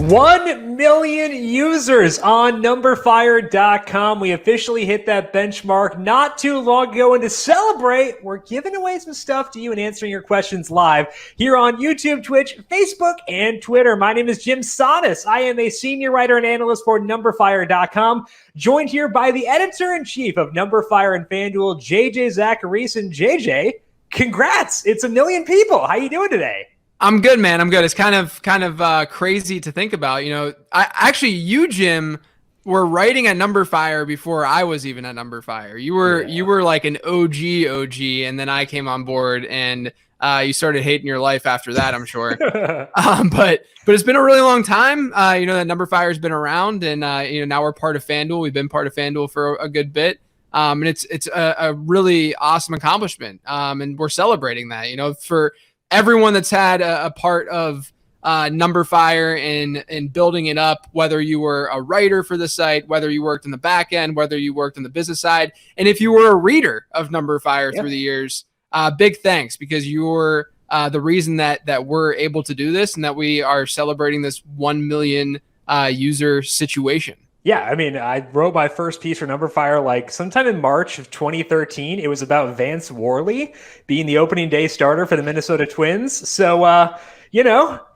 1 million users on numberFire.com. We officially hit that benchmark not too long ago, and to celebrate, we're giving away some stuff to you and answering your questions live here on YouTube, Twitch, Facebook, and Twitter. My name is Jim Sannes. I am a senior writer and analyst for numberFire.com, joined here by the editor-in-chief of numberFire and FanDuel, Zachariason. JJ, congrats. It's 1 million people. How you doing today? I'm good, man. I'm good. It's kind of crazy to think about. You know, you, Jim, were writing at numberFire before I was even at numberFire. You were like an OG, and then I came on board, and you started hating your life after that, I'm sure. But it's been a really long time. That numberFire has been around, and now we're part of FanDuel. We've been part of FanDuel for a good bit. And it's a really awesome accomplishment. And we're celebrating that. For everyone that's had a part of numberFire and building it up, whether you were a writer for the site, whether you worked in the back end, whether you worked on the business side, and if you were a reader of numberFire through the years, big thanks, because you're the reason that we're able to do this and that we are celebrating this 1 million user situation. Yeah, I mean, I wrote my first piece for numberFire like sometime in March of 2013. It was about Vance Worley being the opening day starter for the Minnesota Twins. So,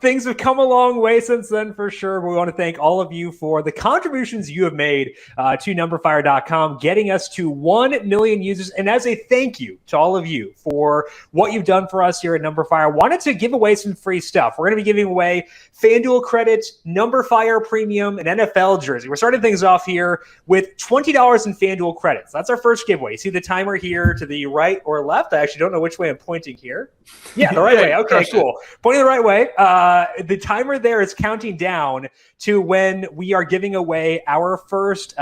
things have come a long way since then for sure. We want to thank all of you for the contributions you have made to numberFire.com, getting us to 1 million users. And as a thank you to all of you for what you've done for us here at numberFire, I wanted to give away some free stuff. We're going to be giving away FanDuel credits, numberFire Premium, and NFL jersey. We're starting things off here with $20 in FanDuel credits. That's our first giveaway. You see the timer here to the right or left? I actually don't know which way I'm pointing here. Yeah, the right way. Okay, cool. Pointing the right way. The timer there is counting down to when we are giving away our first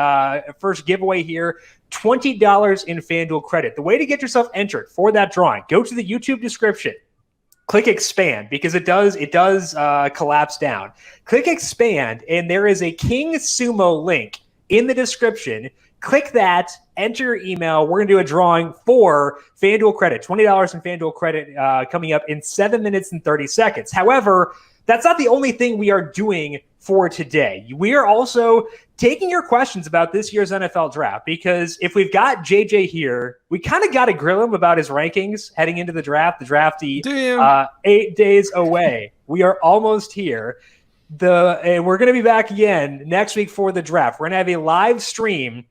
giveaway here, $20 in FanDuel credit. The way to get yourself entered for that drawing, go to the YouTube description. Click expand, because it does collapse down. Click expand, and there is a King Sumo link in the description. Click that, enter your email. We're going to do a drawing for FanDuel credit, $20 in FanDuel credit coming up in 7 minutes and 30 seconds. However, that's not the only thing we are doing for today. We are also taking your questions about this year's NFL draft, because if we've got JJ here, we kind of got to grill him about his rankings heading into the draft. The draftee, 8 days away. We are almost here. And we're going to be back again next week for the draft. We're going to have a live stream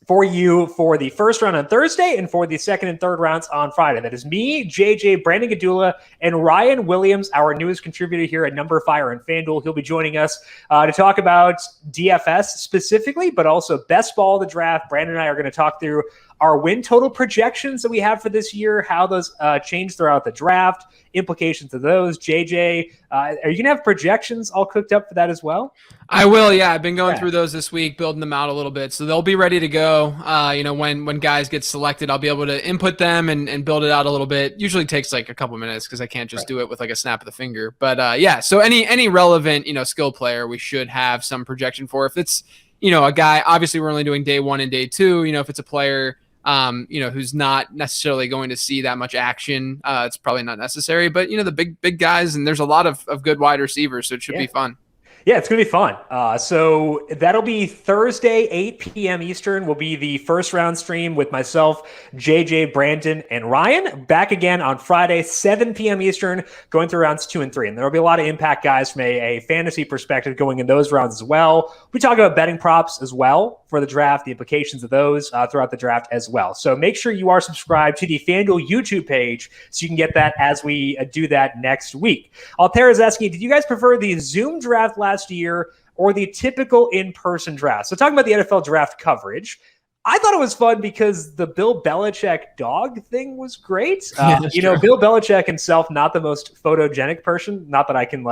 for you for the first round on Thursday and for the second and third rounds on Friday. That is me, JJ, Brandon Gadula, and Ryan Williams, our newest contributor here at numberFire and FanDuel. He'll be joining us to talk about DFS specifically, but also best ball of the draft. Brandon and I are going to talk through our win total projections that we have for this year, how those change throughout the draft, implications of those. JJ, are you going to have projections all cooked up for that as well? I will, yeah. I've been going through those this week, building them out a little bit. So they'll be ready to go. When guys get selected, I'll be able to input them and build it out a little bit. Usually takes like a couple minutes because I can't just do it with like a snap of the finger. But so any relevant, skill player, we should have some projection for. If it's, a guy, obviously we're only doing day one and day two. If it's a player, who's not necessarily going to see that much action, it's probably not necessary. But, the big guys, and there's a lot of good wide receivers, so it should be fun. Yeah, it's going to be fun. So that'll be Thursday, 8 p.m. Eastern will be the first round stream with myself, JJ, Brandon, and Ryan. Back again on Friday, 7 p.m. Eastern, going through rounds 2 and 3. And there will be a lot of impact guys from a fantasy perspective going in those rounds as well. We talk about betting props as well for the draft, the implications of those throughout the draft as well. So make sure you are subscribed to the FanDuel YouTube page so you can get that as we do that next week. Altera is asking, did you guys prefer the Zoom draft last year or the typical in-person draft? So talking about the NFL draft coverage, I thought it was fun because the Bill Belichick dog thing was great. Bill Belichick himself, not the most photogenic person, not that I can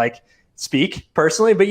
speak personally, but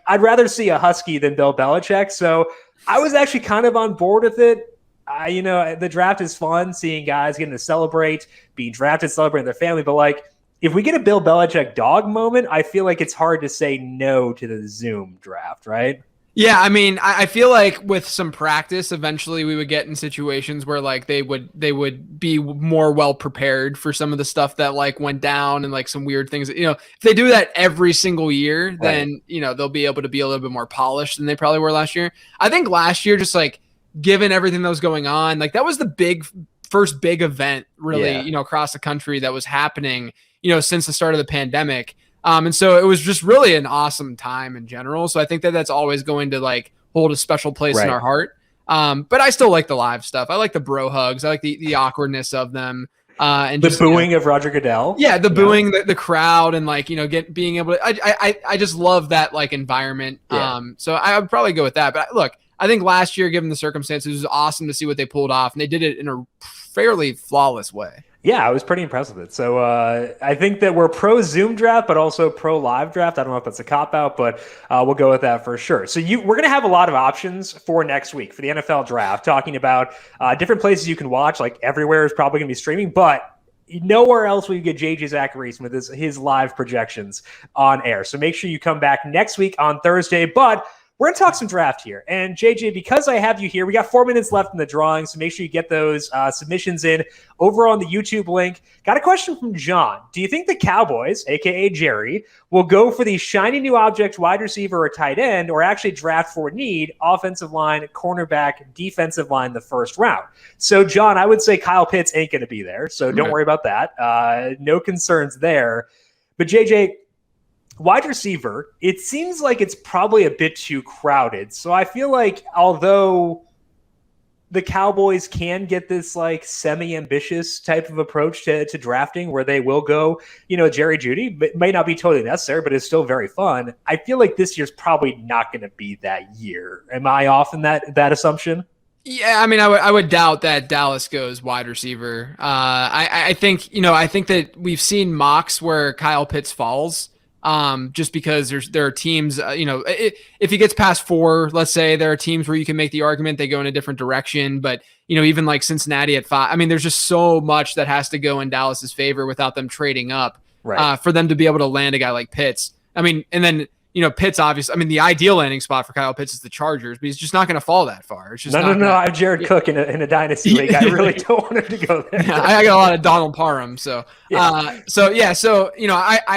I'd rather see a Husky than Bill Belichick. So I was actually kind of on board with it. The draft is fun, seeing guys getting to celebrate, being drafted, celebrating their family. But if we get a Bill Belichick dog moment, I feel like it's hard to say no to the Zoom draft, right? Yeah, I mean, I feel like with some practice, eventually we would get in situations where like they would be more well prepared for some of the stuff that like went down and like some weird things. If they do that every single year, then they'll be able to be a little bit more polished than they probably were last year. I think last year, just like given everything that was going on, like that was the first big event really, across the country that was happening, since the start of the pandemic. And so it was just really an awesome time in general. So I think that that's always going to like hold a special place in our heart. But I still like the live stuff. I like the bro hugs. I like the awkwardness of them. And the booing of Roger Goodell. Yeah, the booing, the crowd, and like being able to. I just love that like environment. Yeah. So I would probably go with that. But look, I think last year, given the circumstances, it was awesome to see what they pulled off, and they did it in a fairly flawless way. Yeah, I was pretty impressed with it. So I think that we're pro Zoom draft, but also pro live draft. I don't know if that's a cop-out, but we'll go with that for sure. So we're going to have a lot of options for next week for the NFL draft, talking about different places you can watch. Like everywhere is probably going to be streaming, but nowhere else will you get JJ Zachariason with his live projections on air. So make sure you come back next week on Thursday. But we're going to talk some draft here. And JJ, because I have you here, we got 4 minutes left in the drawing, so make sure you get those submissions in over on the YouTube link. Got a question from John. Do you think the Cowboys, a.k.a. Jerry, will go for the shiny new object wide receiver or tight end, or actually draft for need, offensive line, cornerback, defensive line the first round? So, John, I would say Kyle Pitts ain't going to be there, so don't worry about that. No concerns there. But, JJ, wide receiver, it seems like it's probably a bit too crowded. So I feel like although the Cowboys can get this like semi-ambitious type of approach to drafting where they will go, Jerry Jeudy, it may not be totally necessary, but it's still very fun. I feel like this year's probably not going to be that year. Am I off in that assumption? Yeah, I mean, I would doubt that Dallas goes wide receiver. I think that we've seen mocks where Kyle Pitts falls. Just because there are teams, if he gets past 4, let's say, there are teams where you can make the argument they go in a different direction. But, even like Cincinnati at 5, I mean, there's just so much that has to go in Dallas's favor without them trading up for them to be able to land a guy like Pitts. I mean, and then, Pitts, obviously, I mean, the ideal landing spot for Kyle Pitts is the Chargers, but he's just not going to fall that far. It's just no. I have Jared Cook in a Dynasty league. I really don't want him to go there. Yeah, I got a lot of Donald Parham. So, I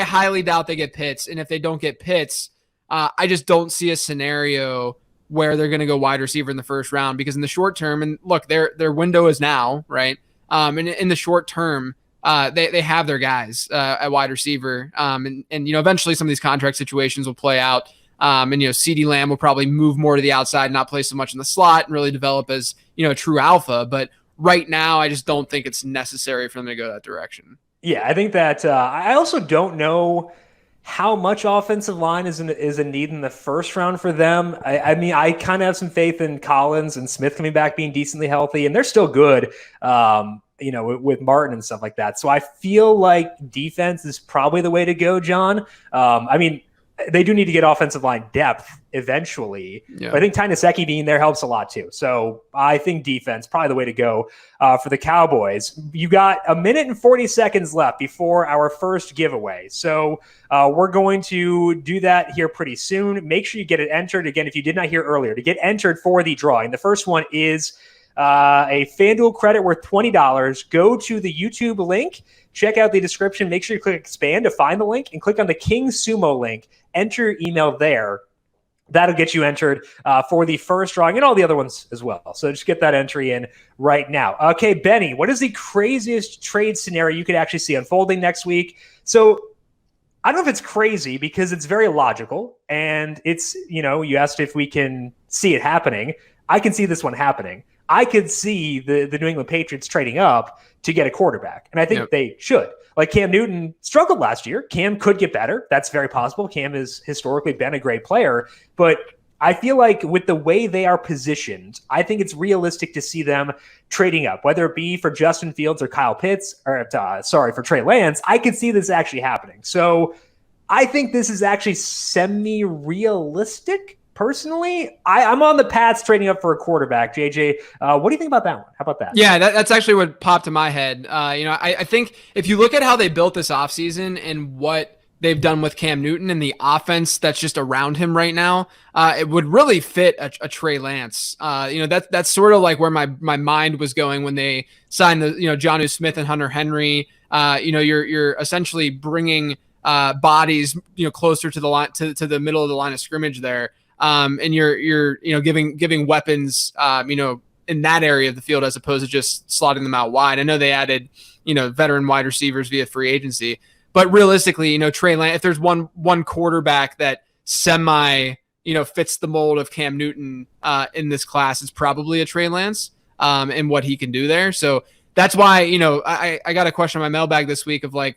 highly doubt they get Pitts. And if they don't get Pitts, I just don't see a scenario where they're going to go wide receiver in the first round, because in the short term, and look, their window is now, right? And in the short term, they have their guys at wide receiver. And eventually some of these contract situations will play out. And CeeDee Lamb will probably move more to the outside, not play so much in the slot, and really develop as, a true alpha. But right now, I just don't think it's necessary for them to go that direction. Yeah, I think that I also don't know how much offensive line is a need in the first round for them. I mean, I kind of have some faith in Collins and Smith coming back, being decently healthy, and they're still good. With Martin and stuff like that. So I feel like defense is probably the way to go, John. I mean, they do need to get offensive line depth eventually. Yeah. But I think Tynasecki being there helps a lot too. So I think defense probably the way to go for the Cowboys. You got 1 minute and 40 seconds left before our first giveaway. So we're going to do that here pretty soon. Make sure you get it entered. Again, if you did not hear earlier, to get entered for the drawing, the first one is a FanDuel credit worth $20. Go to the YouTube link, check out the description, make sure you click expand to find the link, and click on the King Sumo link. Enter your email there. That'll get you entered for the first drawing and all the other ones as well. So just get that entry in right now. Okay, Benny, what is the craziest trade scenario you could actually see unfolding next week? So I don't know if it's crazy because it's very logical, and it's, you asked if we can see it happening. I can see this one happening. I could see the New England Patriots trading up to get a quarterback, and I think they should. Like Cam Newton struggled last year. Cam could get better. That's very possible. Cam has historically been a great player, but I feel like with the way they are positioned, I think it's realistic to see them trading up, whether it be for Justin Fields or Kyle Pitts, or for Trey Lance. I could see this actually happening. So I think this is actually semi-realistic. Personally, I'm on the Pats trading up for a quarterback. JJ, what do you think about that one? How about that? Yeah, that's actually what popped to my head. I think if you look at how they built this offseason and what they've done with Cam Newton and the offense that's just around him right now, it would really fit a Trey Lance. That's sort of like where my mind was going when they signed the Jonnu Smith and Hunter Henry. You're essentially bringing bodies closer to the line to the middle of the line of scrimmage there, and you're giving weapons in that area of the field as opposed to just slotting them out wide. I know they added veteran wide receivers via free agency. But realistically, Trey Lance, if there's one quarterback that fits the mold of Cam Newton in this class, it's probably a Trey Lance and what he can do there. So that's why, I got a question on my mailbag this week of like,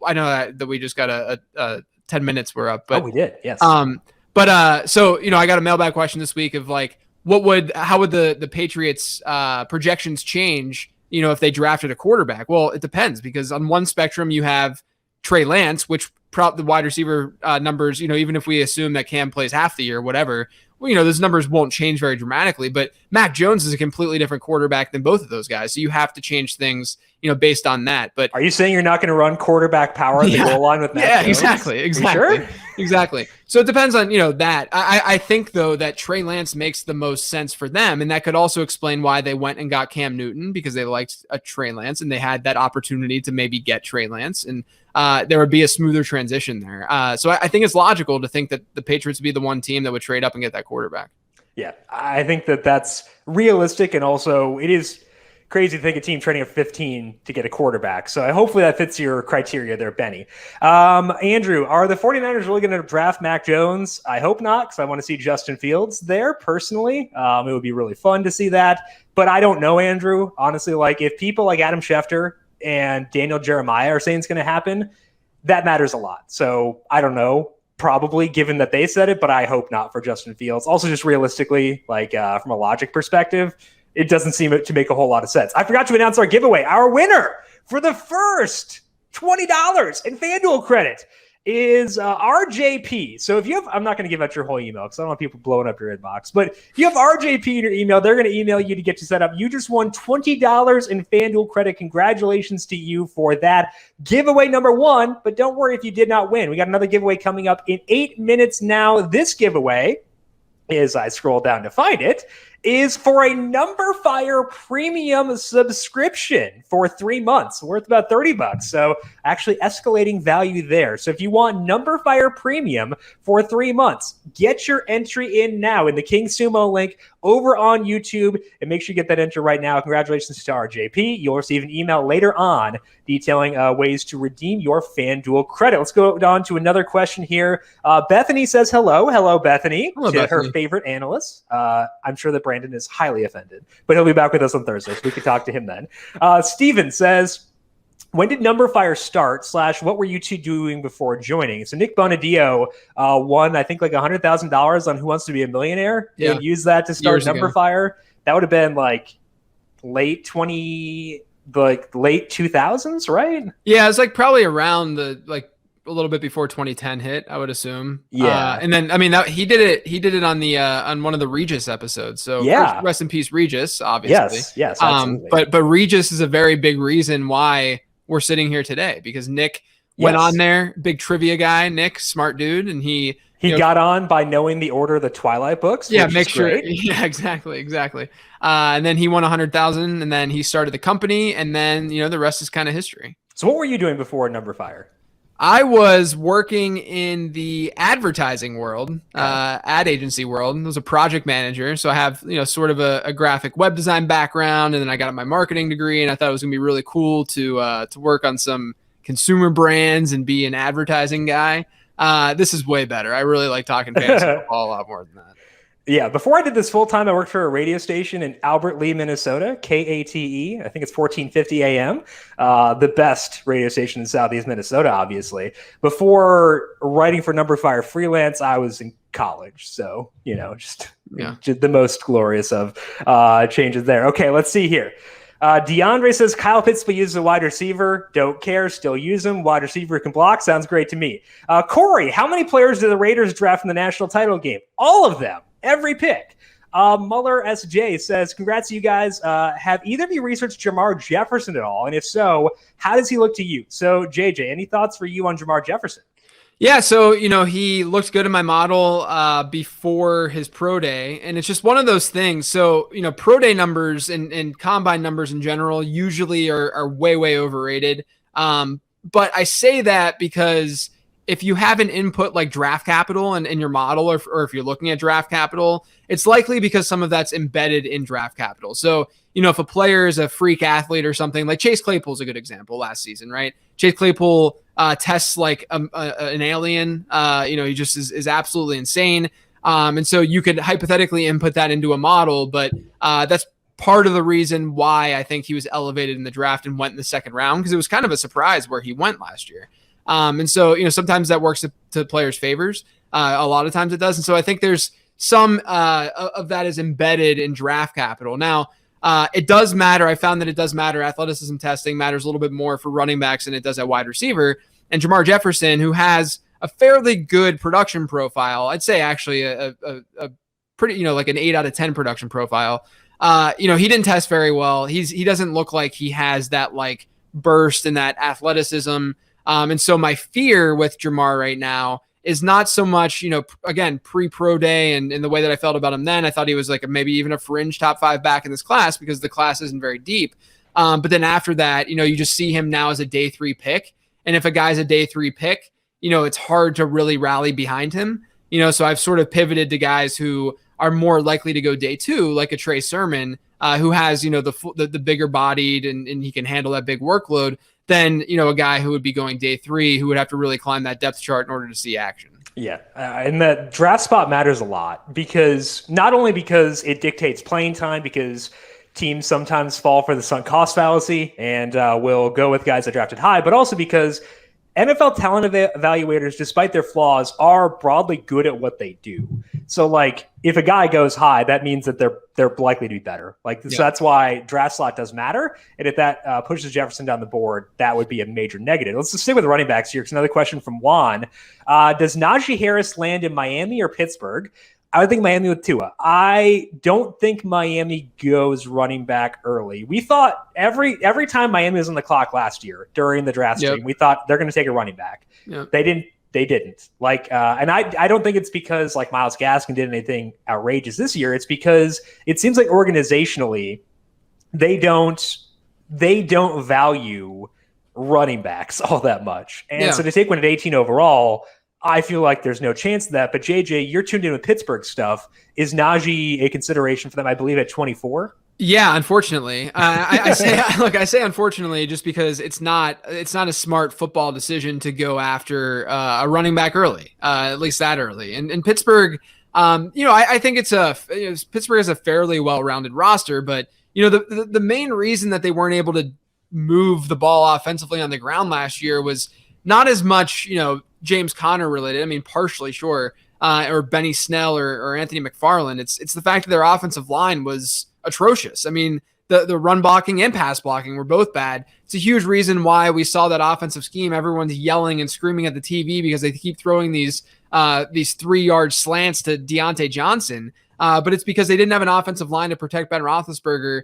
I know that we just got a 10 minutes we're up, but we did. Yes. So I got a mailbag question this week of like, how would the Patriots projections change, if they drafted a quarterback? Well, it depends, because on one spectrum you have Trey Lance, which the wide receiver numbers, even if we assume that Cam plays half the year, whatever, those numbers won't change very dramatically. But Mac Jones is a completely different quarterback than both of those guys. So you have to change things, based on that. But are you saying you're not going to run quarterback power at the goal line with Mac Jones? Exactly. Sure? Exactly. So it depends on, that. I think, though, that Trey Lance makes the most sense for them. And that could also explain why they went and got Cam Newton, because they liked a Trey Lance and they had that opportunity to maybe get Trey Lance. And there would be a smoother transition there. So I think it's logical to think that the Patriots would be the one team that would trade up and get that quarterback. Yeah, I think that's realistic. And also it is crazy to think a team trading at 15 to get a quarterback. So hopefully that fits your criteria there, Benny. Andrew, are the 49ers really going to draft Mac Jones? I hope not, because I want to see Justin Fields there personally. It would be really fun to see that. But I don't know, Andrew. Honestly, like if people like Adam Schefter and Daniel Jeremiah are saying it's going to happen, that matters a lot. So I don't know, probably, given that they said it, but I hope not for Justin Fields. Also, just realistically, from a logic perspective, it doesn't seem to make a whole lot of sense. I forgot to announce our giveaway. Our winner for the first $20 in FanDuel credit is RJP. So if you have, I'm not going to give out your whole email because I don't want people blowing up your inbox, but if you have RJP in your email, they're going to email you to get you set up. You just won $20 in FanDuel credit. Congratulations to you for that. Giveaway number 1, but don't worry if you did not win. We got another giveaway coming up in 8 minutes now. This giveaway, as I scroll down to find it, is for a numberFire premium subscription for 3 months, worth about $30. So actually escalating value there. So if you want numberFire premium for 3 months, get your entry in now in the King Sumo link over on YouTube, and make sure you get that entry right now. Congratulations to RJP. You'll receive an email later on detailing ways to redeem your FanDuel credit. Let's go on to another question here. Bethany says hello. Hello, Bethany. Hello, Bethany. Her favorite analyst. I'm sure that Brandon is highly offended, but he'll be back with us on Thursday, so we can talk to him then. Steven says, when did numberFire start? / what were you two doing before joining? So Nick Bonadio won, I think, like $100,000 on Who Wants to Be a Millionaire. Yeah. And used that to start Years ago. numberFire. That would have been like late 2000s, right? Yeah, it's like probably around a little bit before 2010 hit, I would assume. Yeah. And then, I mean, he did it on the on one of the Regis episodes. So yeah, first, rest in peace, Regis, obviously. Yes, absolutely. But Regis is a very big reason why we're sitting here today, because Nick went on there, big trivia guy, Nick, smart dude, and he got on by knowing the order of the Twilight books. Yeah, make sure. Great. Yeah, exactly. And then he won 100,000, and then he started the company, and then the rest is kind of history. So what were you doing before numberFire? I was working in the advertising world, ad agency world. I was a project manager. So I have, sort of a graphic web design background. And then I got my marketing degree, and I thought it was gonna be really cool to work on some consumer brands and be an advertising guy. This is way better. I really like talking fantasy football a lot more than that. Yeah, before I did this full time, I worked for a radio station in Albert Lea, Minnesota, KATE. I think it's 1450 AM, the best radio station in Southeast Minnesota, obviously. Before writing for numberFire freelance, I was in college. So, just the most glorious of changes there. Okay, let's see here. DeAndre says, Kyle Pitts will use a wide receiver. Don't care. Still use him. Wide receiver can block. Sounds great to me. Corey, how many players did the Raiders draft in the national title game? All of them. Every pick. Muller SJ says, congrats to you guys. Have either of you researched Jamar Jefferson at all? And if so, how does he look to you? So, JJ, any thoughts for you on Jamar Jefferson? Yeah, so he looked good in my model before his pro day, and it's just one of those things. So pro day numbers and combine numbers in general usually are way overrated. But I say that because if you have an input like draft capital in your model, or if you're looking at draft capital, it's likely because some of that's embedded in draft capital. So if a player is a freak athlete or something, like Chase Claypool's a good example last season, right? Chase Claypool tests like an alien. He just is absolutely insane. And so you could hypothetically input that into a model, but that's part of the reason why I think he was elevated in the draft and went in the second round, because it was kind of a surprise where he went last year. And so, sometimes that works to players' favors. A lot of times it does. And so I think there's some of that is embedded in draft capital. Now, it does matter. I found that it does matter. Athleticism testing matters a little bit more for running backs than it does at wide receiver. And Jamar Jefferson, who has a fairly good production profile, I'd say actually a pretty, like an 8 out of 10 production profile. He didn't test very well. He doesn't look like he has that like burst and that athleticism. And so my fear with Jamar right now is not so much, again, pre-pro day and the way that I felt about him then. I thought he was like maybe even a fringe top 5 back in this class because the class isn't very deep. But then after that, you just see him now as a day 3 pick. And if a guy's a day 3 pick, it's hard to really rally behind him. So I've sort of pivoted to guys who are more likely to go day 2, like a Trey Sermon, who has, the bigger bodied and he can handle that big workload, than, a guy who would be going day 3, who would have to really climb that depth chart in order to see action. Yeah, and the draft spot matters a lot, because not only because it dictates playing time, because teams sometimes fall for the sunk cost fallacy and will go with guys that drafted high, but also because NFL talent evaluators, despite their flaws, are broadly good at what they do. So, like, if a guy goes high, that means that they're likely to be better. So that's why draft slot does matter. And if that pushes Jefferson down the board, that would be a major negative. Let's just stick with the running backs here. It's another question from Juan. Does Najee Harris land in Miami or Pittsburgh? I would think Miami with Tua. I don't think Miami goes running back early. We thought every time Miami was on the clock last year during the draft stream, we thought they're going to take a running back. Yep. They didn't. And I don't think it's because like Myles Gaskin did anything outrageous this year. It's because it seems like organizationally they don't value running backs all that much. And so to take one at 18 overall, I feel like there's no chance of that. But JJ, you're tuned in with Pittsburgh stuff. Is Najee a consideration for them? I believe at 24. Yeah, unfortunately, I say unfortunately, just because it's not a smart football decision to go after a running back early, at least that early. And Pittsburgh, I think Pittsburgh has a fairly well-rounded roster, but the main reason that they weren't able to move the ball offensively on the ground last year was not as much, James Conner related. I mean, partially, sure, or Benny Snell or Anthony McFarland. It's the fact that their offensive line was atrocious. I mean, the run blocking and pass blocking were both bad. It's a huge reason why we saw that offensive scheme. Everyone's yelling and screaming at the TV because they keep throwing these 3-yard slants to Deontay Johnson. But it's because they didn't have an offensive line to protect Ben Roethlisberger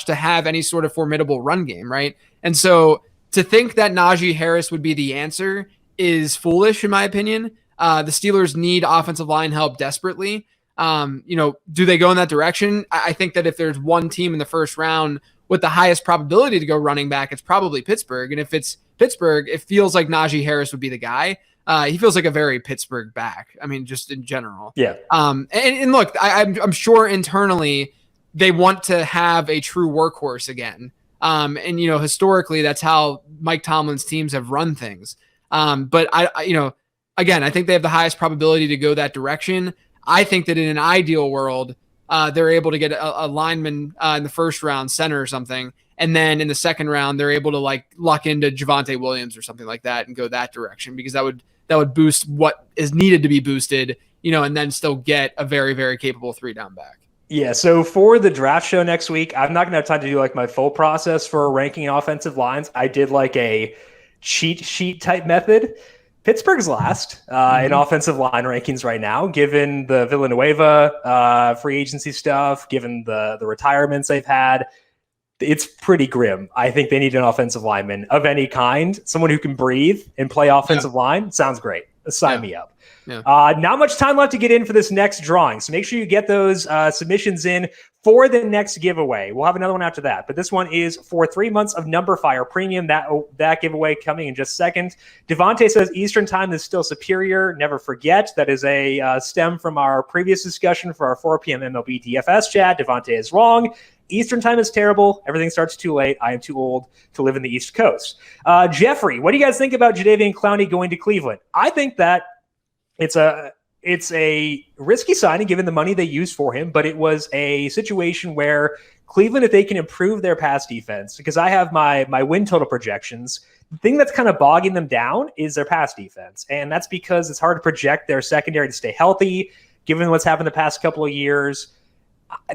/ to have any sort of formidable run game, right? And so to think that Najee Harris would be the answer is foolish, in my opinion. The Steelers need offensive line help desperately. Do they go in that direction? I think that if there's one team in the first round with the highest probability to go running back, it's probably Pittsburgh. And if it's Pittsburgh, it feels like Najee Harris would be the guy. He feels like a very Pittsburgh back. I mean, just in general. Yeah. And look, I'm sure internally they want to have a true workhorse again. And historically, that's how Mike Tomlin's teams have run things. But again, I think they have the highest probability to go that direction. I think that in an ideal world, they're able to get a lineman in the first round, center or something. And then in the second round, they're able to like luck into Javonte Williams or something like that and go that direction, because that would boost what is needed to be boosted, and then still get a very, very capable 3-down back. Yeah, so for the draft show next week, I'm not going to have time to do like my full process for ranking offensive lines. I did like a cheat sheet type method. Pittsburgh's last in offensive line rankings right now, given the Villanueva free agency stuff, given the retirements they've had. It's pretty grim. I think they need an offensive lineman of any kind, someone who can breathe and play offensive line. Sounds great. Sign me up. Yeah. Not much time left to get in for this next drawing, so make sure you get those submissions in for the next giveaway. We'll have another one after that, but this one is for 3 months of numberFire Premium. That giveaway coming in just a second. Devontae says Eastern Time is still superior. Never forget, that is a stem from our previous discussion for our 4 p.m. MLB DFS chat. Devontae is wrong. Eastern Time is terrible. Everything starts too late. I am too old to live in the East Coast. Jeffrey, what do you guys think about Jadeveon Clowney going to Cleveland? I think that it's a risky signing given the money they used for him, but it was a situation where Cleveland, if they can improve their pass defense, because I have my win total projections, the thing that's kind of bogging them down is their pass defense. And that's because it's hard to project their secondary to stay healthy, given what's happened the past couple of years.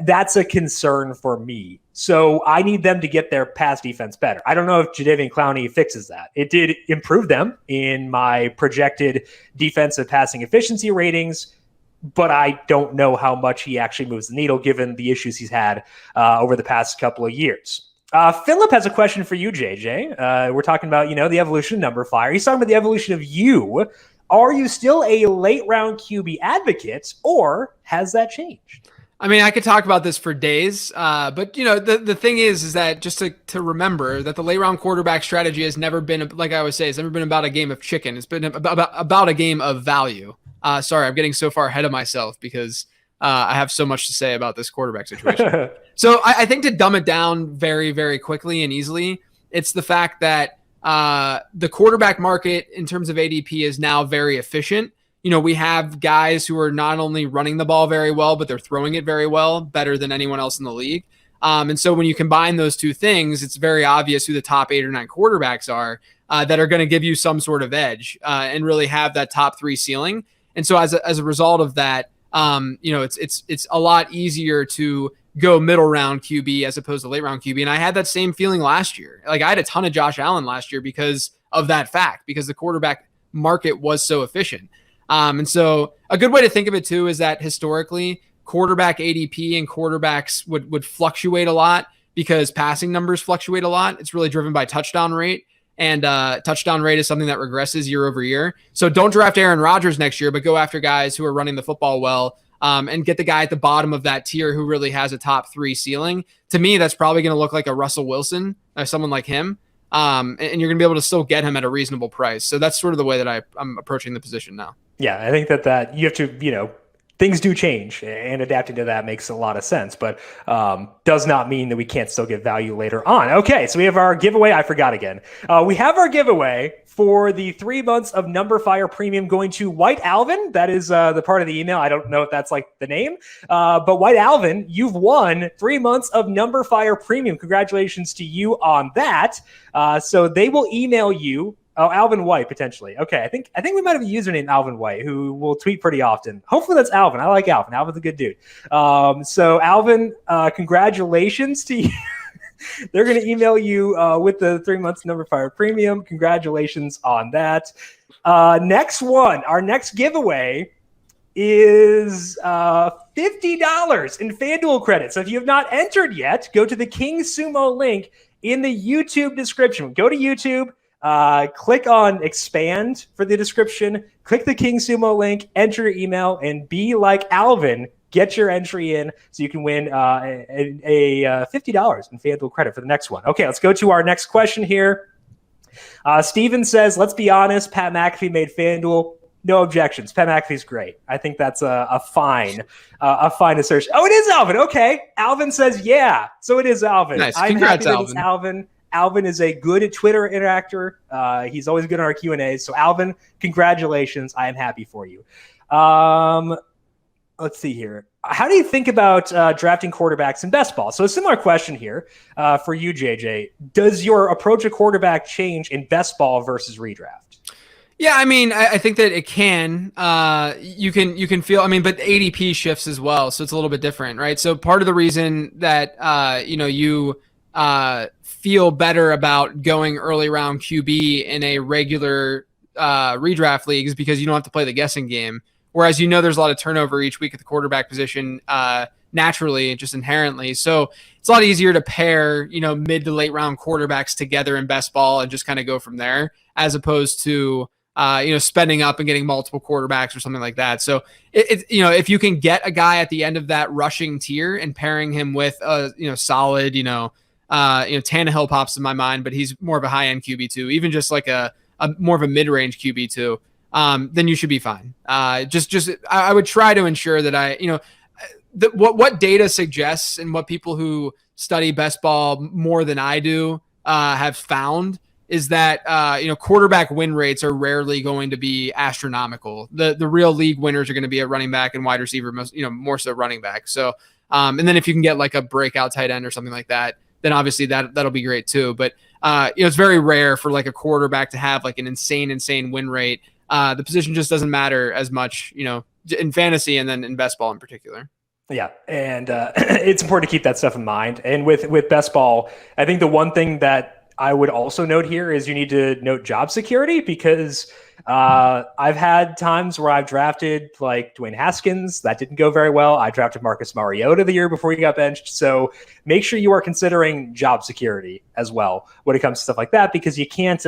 That's a concern for me. So I need them to get their pass defense better. I don't know if Jadeveon Clowney fixes that. It did improve them in my projected defensive passing efficiency ratings, but I don't know how much he actually moves the needle given the issues he's had over the past couple of years. Philip has a question for you, JJ. We're talking about, the evolution of numberFire. He's talking about the evolution of you. Are you still a late round QB advocate, or has that changed? I mean, I could talk about this for days, but the thing is that just to remember that the late round quarterback strategy has never been, like I always say, it's never been about a game of chicken. It's been about a game of value. Sorry, I'm getting so far ahead of myself because I have so much to say about this quarterback situation. So I think to dumb it down very, very quickly and easily, it's the fact that the quarterback market in terms of ADP is now very efficient. We have guys who are not only running the ball very well, but they're throwing it very well, better than anyone else in the league. And so when you combine those two things, it's very obvious who the top 8 or 9 quarterbacks are that are going to give you some sort of edge and really have that top 3 ceiling. And so as a result of that, it's a lot easier to go middle round QB as opposed to late round QB. And I had that same feeling last year. Like I had a ton of Josh Allen last year because of that fact, because the quarterback market was so efficient. And so a good way to think of it too is that historically quarterback ADP and quarterbacks would fluctuate a lot because passing numbers fluctuate a lot. It's really driven by touchdown rate, and touchdown rate is something that regresses year over year. So don't draft Aaron Rodgers next year, but go after guys who are running the football well, and get the guy at the bottom of that tier who really has a top 3 ceiling. To me, that's probably going to look like a Russell Wilson or someone like him. And you're going to be able to still get him at a reasonable price. So that's sort of the way that I'm approaching the position now. Yeah, I think that you have to, things do change, and adapting to that makes a lot of sense, but does not mean that we can't still get value later on. Okay, so we have our giveaway. I forgot again. We have our giveaway for the 3 months of numberFire Premium going to White Alvin. That is the part of the email. I don't know if that's like the name, but White Alvin, you've won 3 months of numberFire Premium. Congratulations to you on that. So they will email you. Oh, Alvin White, potentially. Okay, I think we might have a username, Alvin White, who will tweet pretty often. Hopefully that's Alvin. I like Alvin. Alvin's a good dude. So Alvin, congratulations to you. They're going to email you with the 3 months numberFire Premium. Congratulations on that. Next one, our next giveaway is $50 in FanDuel credits. So if you have not entered yet, go to the King Sumo link in the YouTube description. Go to YouTube. Click on expand for the description, click the King Sumo link, enter your email, and be like Alvin. Get your entry in so you can win a $50 in FanDuel credit for the next one. Okay, let's go to our next question here. Steven says, let's be honest, Pat McAfee made FanDuel. No objections. Pat McAfee's great. I think that's a fine assertion. Oh, it is Alvin. Okay. Alvin says, yeah. So it is Alvin. Nice. I'm Congrats, happy that Alvin. it's Alvin. Alvin is a good Twitter interactor. He's always good on our Q&As. So Alvin, congratulations. I am happy for you. Let's see here. How do you think about drafting quarterbacks in best ball? So a similar question here for you, JJ. Does your approach to quarterback change in best ball versus redraft? Yeah, I mean, I think that it can. You can feel. I mean, but ADP shifts as well, so it's a little bit different, right? So part of the reason that you feel better about going early round QB in a regular redraft league is because you don't have to play the guessing game. Whereas there's a lot of turnover each week at the quarterback position naturally, just inherently. So it's a lot easier to pair mid to late round quarterbacks together in best ball and just kind of go from there, as opposed to spending up and getting multiple quarterbacks or something like that. So if you can get a guy at the end of that rushing tier and pairing him with a solid, Tannehill pops in my mind, but he's more of a high end QB2, even just like a more of a mid range QB2. Then you should be fine. I would try to ensure that what data suggests and what people who study best ball more than I do have found is that quarterback win rates are rarely going to be astronomical. The real league winners are going to be a running back and wide receiver, more so running back. So and then if you can get like a breakout tight end or something like that, then obviously that'll be great too. But it's very rare for like a quarterback to have like an insane win rate. The position just doesn't matter as much, in fantasy and then in best ball in particular. Yeah, and it's important to keep that stuff in mind. And with best ball, I think the one thing that I would also note here is you need to note job security, because I've had times where I've drafted like Dwayne Haskins. That didn't go very well. I drafted Marcus Mariota the year before he got benched. So make sure you are considering job security as well when it comes to stuff like that, because you can't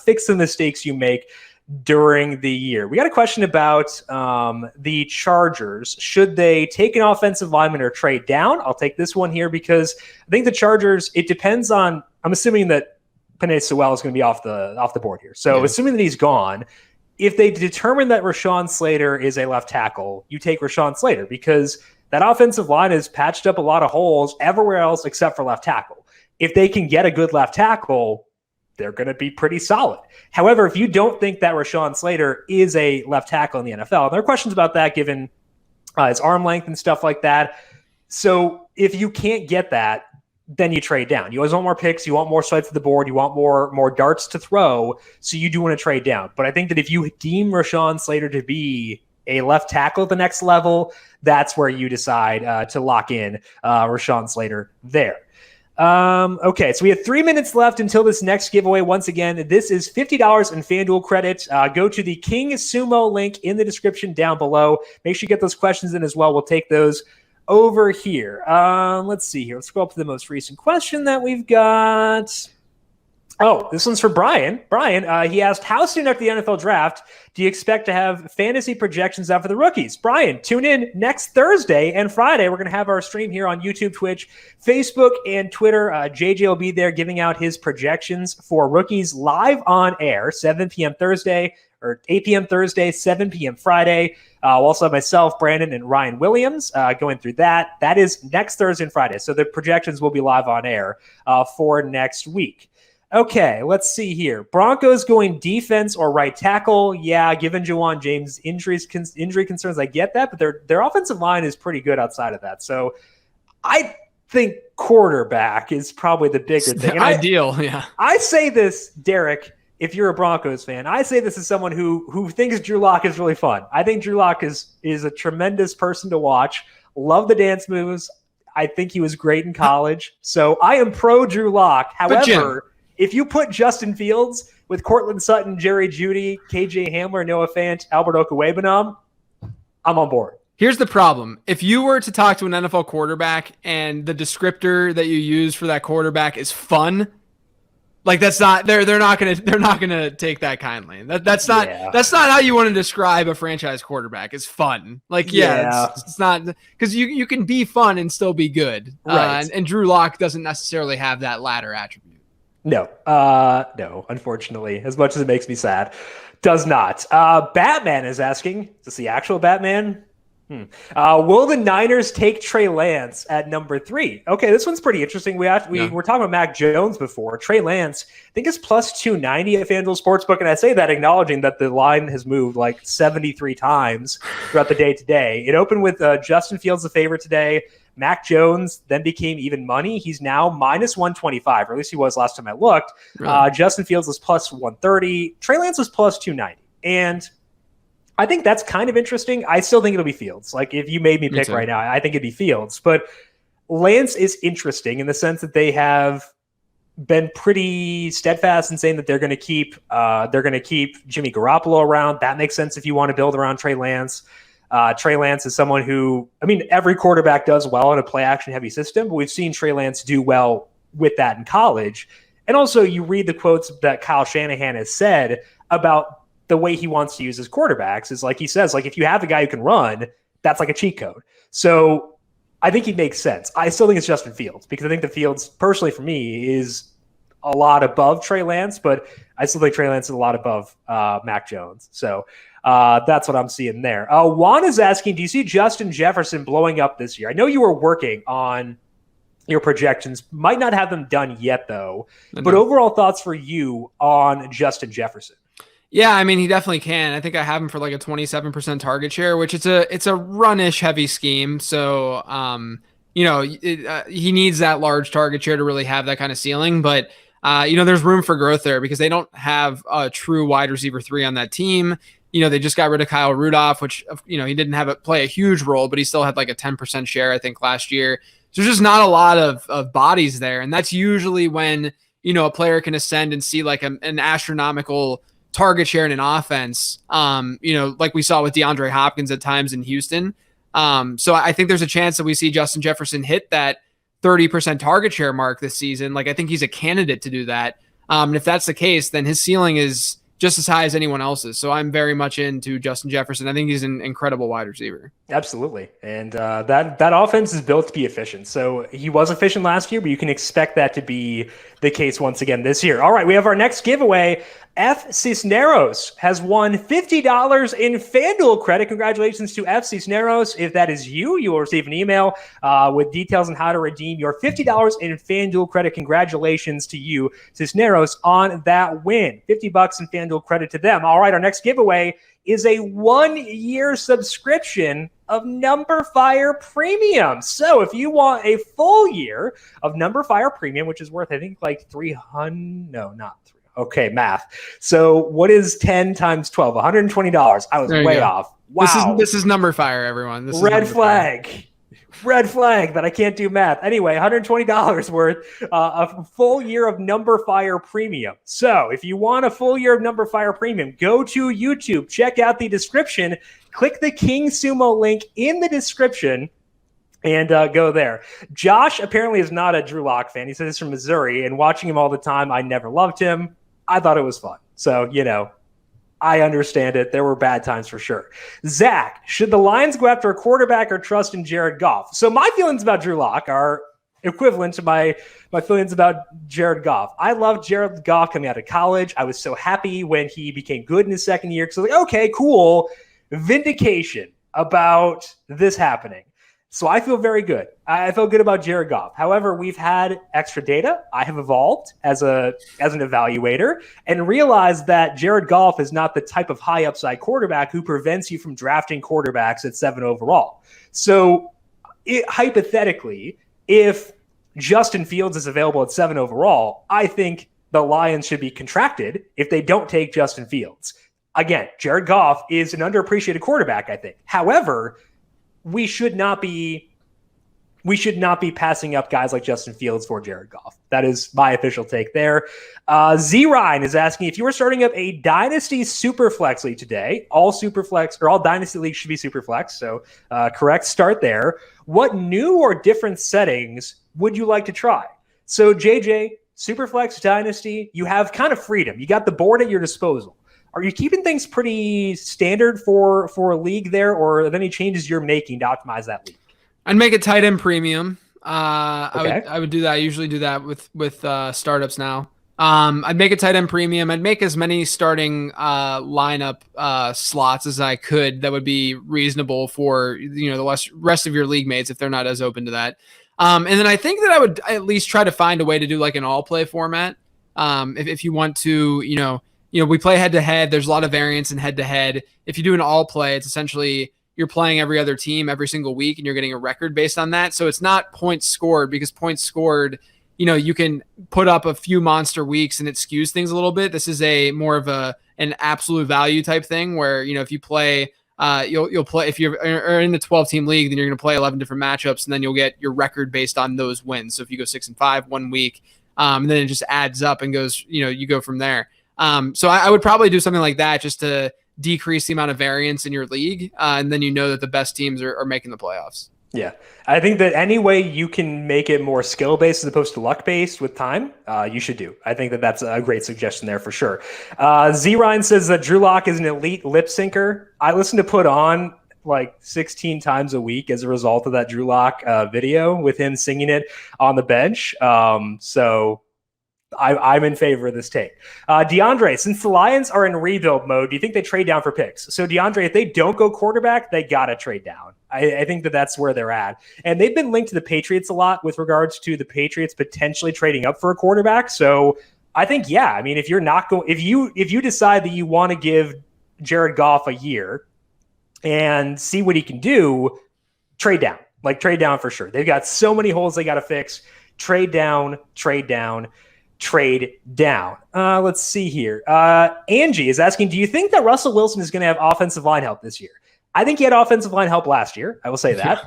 fix the mistakes you make during the year. We got a question about the Chargers. Should they take an offensive lineman or trade down? I'll take this one here because I think the Chargers, it depends on, I'm assuming that Penei Sewell is going to be off the board here. So assuming that he's gone, if they determine that Rashawn Slater is a left tackle, you take Rashawn Slater, because that offensive line has patched up a lot of holes everywhere else except for left tackle. If they can get a good left tackle, they're going to be pretty solid. However, if you don't think that Rashawn Slater is a left tackle in the NFL, and there are questions about that given his arm length and stuff like that. So if you can't get that, then you trade down. You always want more picks. You want more sides of the board. You want more darts to throw. So you do want to trade down. But I think that if you deem Rashawn Slater to be a left tackle at the next level, that's where you decide to lock in Rashawn Slater there. Okay, so we have 3 minutes left until this next giveaway. Once again, this is $50 in FanDuel credit. Go to the King Sumo link in the description down below. Make sure you get those questions in as well. We'll take those over here. Let's see here. Let's scroll up to the most recent question that we've got. Oh, this one's for Brian. Brian, he asked, how soon after the NFL draft do you expect to have fantasy projections out for the rookies? Brian, tune in next Thursday and Friday. We're going to have our stream here on YouTube, Twitch, Facebook, and Twitter. JJ will be there giving out his projections for rookies live on air, 7 p.m. Thursday or 8 p.m. Thursday, 7 p.m. Friday. We'll also have myself, Brandon, and Ryan Williams going through that. That is next Thursday and Friday. So the projections will be live on air for next week. Okay, let's see here. Broncos going defense or right tackle. Yeah, given Juwan James' injury concerns, I get that, but their offensive line is pretty good outside of that. So I think quarterback is probably the bigger thing. Ideal, yeah. I say this, Derek, if you're a Broncos fan, I say this as someone who thinks Drew Lock is really fun. I think Drew Lock is a tremendous person to watch. Love the dance moves. I think he was great in college. So I am pro Drew Lock. However, if you put Justin Fields with Cortland Sutton, Jerry Jeudy, KJ Hamler, Noah Fant, Albert Okwuegbunam, I'm on board. Here's the problem. If you were to talk to an NFL quarterback and the descriptor that you use for that quarterback is fun, like that's not they're not gonna take that kindly. That's not how you want to describe a franchise quarterback. It's fun. Like it's not, because you can be fun and still be good. Right. And Drew Lock doesn't necessarily have that latter attribute. No, unfortunately, as much as it makes me sad, does not. Batman is asking, is this the actual Batman? Will the Niners take Trey Lance at number 3? Okay, this one's pretty interesting. We were talking about Mac Jones before. Trey Lance, I think, is plus 290 at FanDuel Sportsbook, and I say that acknowledging that the line has moved like 73 times throughout the day today. It opened with Justin Fields the favorite today. Mac Jones then became even money. He's now minus 125, or at least he was last time I looked. Really? Justin Fields was plus 130. Trey Lance was plus 290. And I think that's kind of interesting. I still think it'll be Fields. Like, if you made me pick right now, I think it'd be Fields. But Lance is interesting in the sense that they have been pretty steadfast in saying that they're going to keep Jimmy Garoppolo around. That makes sense if you want to build around Trey Lance. Trey Lance is someone who, every quarterback does well in a play action heavy system, but we've seen Trey Lance do well with that in college. And also you read the quotes that Kyle Shanahan has said about the way he wants to use his quarterbacks is like he says, like if you have a guy who can run, that's like a cheat code. So I think he makes sense. I still think it's Justin Fields because I think the Fields, personally for me, is a lot above Trey Lance, but I still think Trey Lance is a lot above Mac Jones. So that's what I'm seeing there. Juan is asking, do you see Justin Jefferson blowing up this year? I know you were working on your projections. Might not have them done yet, though. But overall thoughts for you on Justin Jefferson? Yeah, I mean, he definitely can. I think I have him for like a 27% target share, which it's a runish heavy scheme. So, he needs that large target share to really have that kind of ceiling. But, there's room for growth there because they don't have a true wide receiver 3 on that team. They just got rid of Kyle Rudolph, which, he didn't play a huge role, but he still had like a 10% share, I think, last year. So there's just not a lot of bodies there. And that's usually when, a player can ascend and see like an astronomical target share in an offense, like we saw with DeAndre Hopkins at times in Houston. So I think there's a chance that we see Justin Jefferson hit that 30% target share mark this season. Like I think he's a candidate to do that. And if that's the case, then his ceiling is just as high as anyone else's. So I'm very much into Justin Jefferson. I think he's an incredible wide receiver. Absolutely. And that offense is built to be efficient. So he was efficient last year, but you can expect that to be the case once again this year. All right, we have our next giveaway. F. Cisneros has won $50 in FanDuel credit. Congratulations to F. Cisneros. If that is you, you will receive an email with details on how to redeem your $50 in FanDuel credit. Congratulations to you, Cisneros, on that win. $50 in FanDuel credit to them. All right, our next giveaway is a 1-year subscription of numberFire Premium. So if you want a full year of numberFire Premium, which is worth, I think, like $300, no, not $300. Okay, math. So what is 10 times 12? $120. I was way off. Wow. This is numberFire, everyone. This Red is flag. Red flag that I can't do math. Anyway, $120 worth a full year of numberFire Premium. So if you want a full year of numberFire Premium, go to YouTube, check out the description, click the King Sumo link in the description, and go there. Josh apparently is not a Drew Lock fan. He says he's from Missouri, and watching him all the time, I never loved him. I thought it was fun. So, I understand it. There were bad times for sure. Zach, should the Lions go after a quarterback or trust in Jared Goff? So my feelings about Drew Lock are equivalent to my feelings about Jared Goff. I loved Jared Goff coming out of college. I was so happy when he became good in his second year because I was like, okay, cool. Vindication about this happening. So I feel very good. I feel good about Jared Goff. However, we've had extra data. I have evolved as an evaluator and realized that Jared Goff is not the type of high upside quarterback who prevents you from drafting quarterbacks at 7 overall. So hypothetically, if Justin Fields is available at 7 overall, I think the Lions should be contracted if they don't take Justin Fields. Again, Jared Goff is an underappreciated quarterback, I think. However, we should not be passing up guys like Justin Fields for Jared Goff. That is my official take there. Z Ryan is asking, if you were starting up a Dynasty Superflex league today, all Superflex or all Dynasty leagues should be Superflex. So correct start there. What new or different settings would you like to try? So JJ, Superflex Dynasty, you have kind of freedom. You got the board at your disposal. Are you keeping things pretty standard for a league there, or are there any changes you're making to optimize that league? I'd make a tight end premium. Okay. I would do that. I usually do that with startups now. I'd make a tight end premium. I'd make as many starting lineup slots as I could that would be reasonable for the rest of your league mates if they're not as open to that. And then I think that I would at least try to find a way to do like an all play format. If you want to, we play head-to-head. There's a lot of variance in head-to-head. If you do an all-play, it's essentially you're playing every other team every single week, and you're getting a record based on that. So it's not points scored because points scored, you can put up a few monster weeks and it skews things a little bit. This is more of an absolute value type thing where, if you play, you'll play if you're in the 12-team league, then you're going to play 11 different matchups, and then you'll get your record based on those wins. So if you go 6-5 1 week, and then it just adds up and goes, you go from there. So I would probably do something like that just to decrease the amount of variance in your league. And then that the best teams are making the playoffs. Yeah. I think that any way you can make it more skill based as opposed to luck based with time, you should do. I think that that's a great suggestion there for sure. Z Ryan says that Drew Lock is an elite lip syncer. I listen to Put On like 16 times a week as a result of that Drew Lock video with him singing it on the bench. So I'm in favor of this take. DeAndre, since the Lions are in rebuild mode, do you think they trade down for picks? So DeAndre, if they don't go quarterback, they got to trade down. I think that that's where they're at. And they've been linked to the Patriots a lot with regards to the Patriots potentially trading up for a quarterback. So I think, yeah, I mean, if you're not going, if you decide that you want to give Jared Goff a year and see what he can do, trade down. Like trade down for sure. They've got so many holes they got to fix. Trade down, trade down. Trade down. Let's see here. Angie is asking, do you think that Russell Wilson is going to have offensive line help this year? I think he had offensive line help last year. I will say that.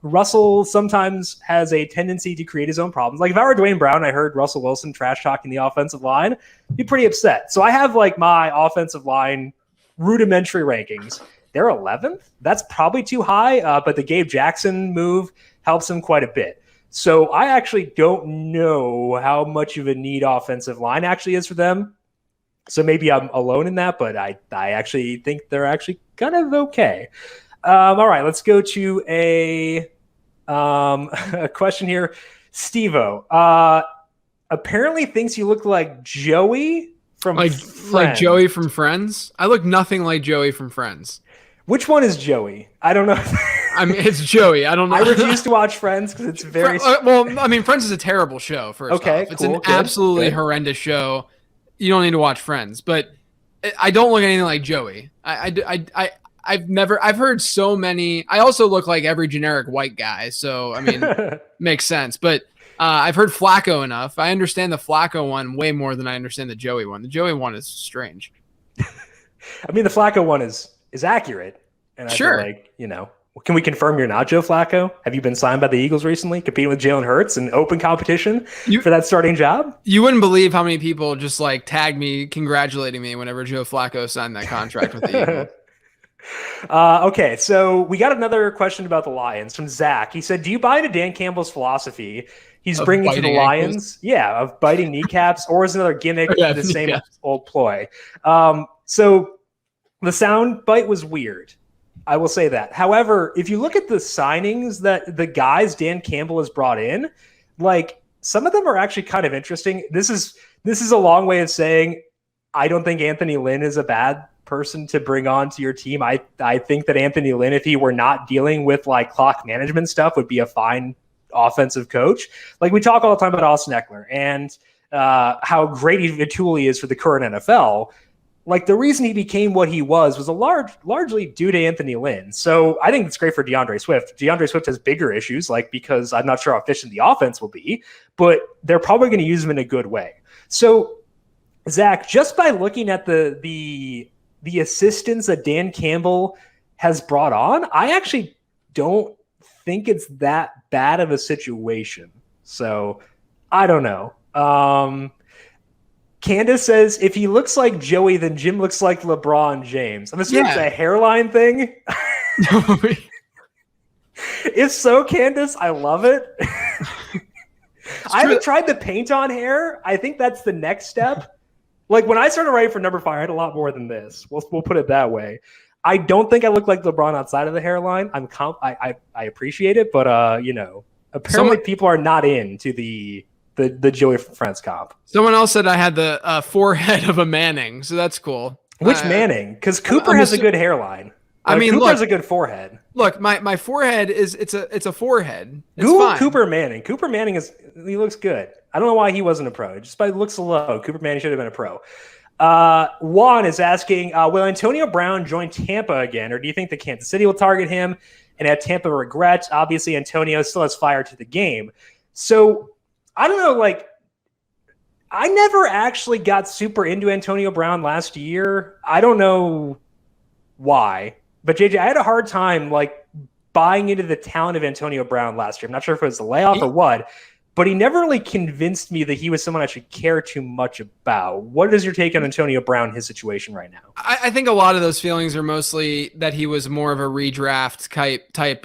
Russell sometimes has a tendency to create his own problems. Like if I were Dwayne Brown, I heard Russell Wilson trash talking the offensive line, I'd be pretty upset. So I have like my offensive line rudimentary rankings. They're 11th. That's probably too high, but the Gabe Jackson move helps him quite a bit. So I actually don't know how much of a need offensive line actually is for them. So maybe I'm alone in that, but I actually think they're actually kind of okay. All right, let's go to a question here. Steve-O apparently thinks you look like Joey from Friends. Like Joey from Friends? I look nothing like Joey from Friends. Which one is Joey? I don't know. I mean, it's Joey. I don't know. I refuse to watch Friends because it's very... well, I mean, Friends is a terrible show, first off. It's an absolutely horrendous show. You don't need to watch Friends. But I don't look anything like Joey. I've heard so many... I also look like every generic white guy. So, I mean, makes sense. But I've heard Flacco enough. I understand the Flacco one way more than I understand the Joey one. The Joey one is strange. I mean, the Flacco one is accurate. And I feel like, you know... Can we confirm you're not Joe Flacco? Have you been signed by the Eagles recently, competing with Jalen Hurts in open competition for that starting job? You wouldn't believe how many people just like tag me, congratulating me whenever Joe Flacco signed that contract with the Eagles. Okay, so we got another question about the Lions from Zach. He said, do you buy into Dan Campbell's philosophy he's bringing to the Lions? Ankles? Yeah, of biting kneecaps, or is another gimmick the same old ploy? So the sound bite was weird. I will say that. However, if you look at the signings that the guys Dan Campbell has brought in, like some of them are actually kind of interesting. This is a long way of saying I don't think Anthony Lynn is a bad person to bring on to your team. I think that Anthony Lynn, if he were not dealing with like clock management stuff, would be a fine offensive coach. Like we talk all the time about Austin Eckler and how great a tool he is for the current NFL. Like the reason he became what he was largely due to Anthony Lynn. So I think it's great for DeAndre Swift. DeAndre Swift has bigger issues, like because I'm not sure how efficient the offense will be, but they're probably going to use him in a good way. So Zach, just by looking at the assistants that Dan Campbell has brought on, I actually don't think it's that bad of a situation. So I don't know. Candace says, if he looks like Joey, then Jim looks like LeBron James. I'm assuming it's a hairline thing. If so, Candace, I love it. I haven't tried the paint on hair. I think that's the next step. Like when I started writing for numberFire, I had a lot more than this. We'll put it that way. I don't think I look like LeBron outside of the hairline. I appreciate it, but apparently people are not into the Joey from Friends comp. Someone else said I had the forehead of a Manning, so that's cool. Which Manning? Because Cooper has a good hairline. Cooper has a good forehead. Look, my forehead it's a forehead. It's Google fine. Cooper Manning. Cooper Manning he looks good. I don't know why he wasn't a pro. Just by looks alone, Cooper Manning should have been a pro. Juan is asking, will Antonio Brown join Tampa again, or do you think that Kansas City will target him and have Tampa regret? Obviously, Antonio still has fire to the game. So I don't know, like, I never actually got super into Antonio Brown last year. I don't know why, but JJ, I had a hard time, like, buying into the talent of Antonio Brown last year. I'm not sure if it was the layoff or what. but he never really convinced me that he was someone I should care too much about. What is your take on Antonio Brown, his situation right now? I think a lot of those feelings are mostly that he was more of a redraft type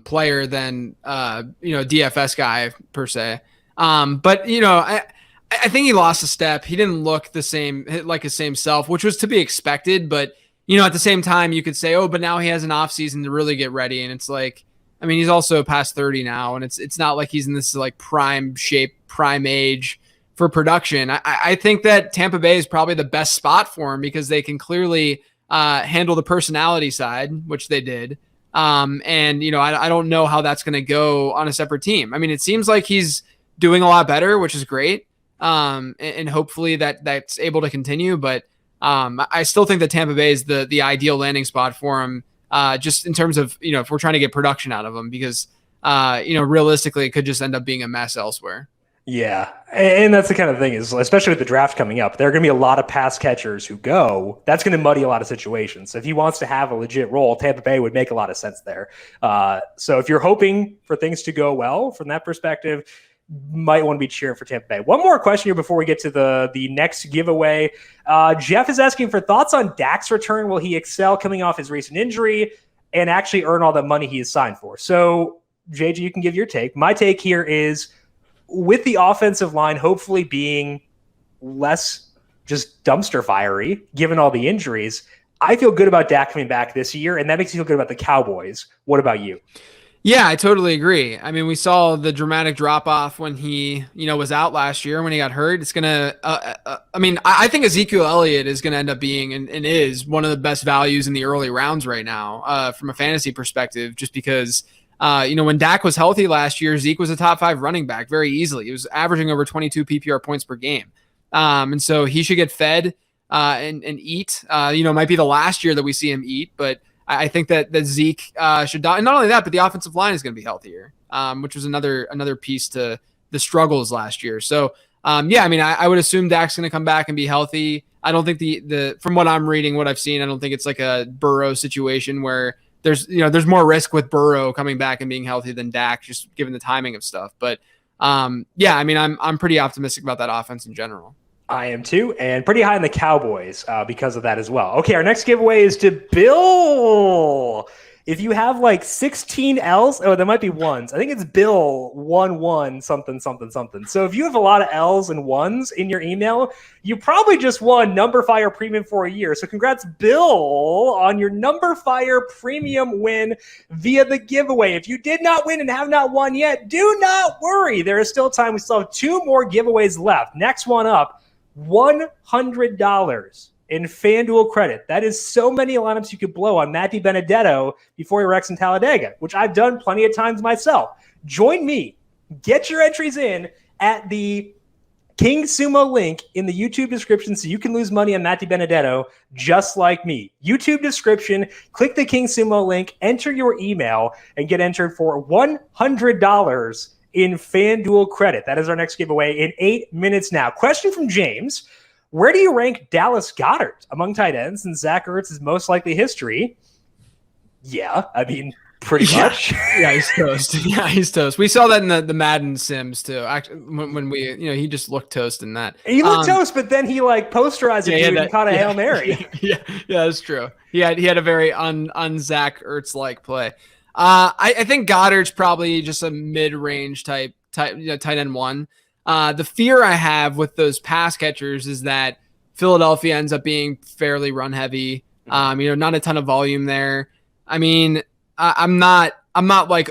player than DFS guy per se. But I think he lost a step. He didn't look the same, like his same self, which was to be expected. But at the same time, you could say, oh, but now he has an off season to really get ready, and it's like, I mean, he's also past 30 now, and it's not like he's in this like prime shape, prime age for production. I think that Tampa Bay is probably the best spot for him because they can clearly handle the personality side, which they did. I don't know how that's going to go on a separate team. I mean, it seems like he's doing a lot better, which is great. And hopefully that's able to continue. But I still think that Tampa Bay is the ideal landing spot for him. Just in terms of, if we're trying to get production out of him, because, realistically, it could just end up being a mess elsewhere. Yeah. And that's the kind of thing is, especially with the draft coming up, there are going to be a lot of pass catchers who go. That's going to muddy a lot of situations. So if he wants to have a legit role, Tampa Bay would make a lot of sense there. So if you're hoping for things to go well from that perspective, might want to be cheering for Tampa Bay. One more question here before we get to the next giveaway. Jeff is asking for thoughts on Dak's return. Will he excel coming off his recent injury and actually earn all the money he is signed for? So, JJ, you can give your take. My take here is with the offensive line hopefully being less just dumpster fiery, given all the injuries, I feel good about Dak coming back this year, and that makes me feel good about the Cowboys. What about you? Yeah, I totally agree. I mean, we saw the dramatic drop off when he, was out last year when he got hurt. It's going to, I think Ezekiel Elliott is going to end up being and is one of the best values in the early rounds right now from a fantasy perspective, just because, when Dak was healthy last year, Zeke was a top 5 running back very easily. He was averaging over 22 PPR points per game. And so he should get fed and eat. Might be the last year that we see him eat, but I think that Zeke should die. And not only that, but the offensive line is going to be healthier, which was another piece to the struggles last year. So, I would assume Dak's going to come back and be healthy. I don't think the from what I'm reading, what I've seen, I don't think it's like a Burrow situation where there's more risk with Burrow coming back and being healthy than Dak, just given the timing of stuff. But I'm pretty optimistic about that offense in general. I am too, and pretty high on the Cowboys because of that as well. Okay, our next giveaway is to Bill. If you have like 16 L's, there might be ones. I think it's Bill 11 something something something. So if you have a lot of L's and ones in your email, you probably just won numberFire Premium for a year. So congrats, Bill, on your numberFire Premium win via the giveaway. If you did not win and have not won yet, do not worry. There is still time. We still have 2 more giveaways left. Next one up, $100 in FanDuel credit. That is so many lineups you could blow on Matty Benedetto before he wrecks in Talladega, which I've done plenty of times myself. Join me. Get your entries in at the King Sumo link in the YouTube description so you can lose money on Matty Benedetto just like me. YouTube description, click the King Sumo link, enter your email, and get entered for $100 in FanDuel credit. That is our next giveaway in 8 minutes now. Question from James. Where do you rank Dallas Goedert among tight ends in Zach Ertz's most likely history? Yeah, I mean, pretty much. Yeah, he's toast. Yeah, he's toast. We saw that in the Madden Sims too. Actually, when we, he just looked toast in that. He looked toast, but then he posterized it and caught a Hail Mary. Yeah, that's true. He had a very un Zach Ertz play. I think Goddard's probably just a mid-range type tight end one. The fear I have with those pass catchers is that Philadelphia ends up being fairly run heavy. Not a ton of volume there. I mean, I'm not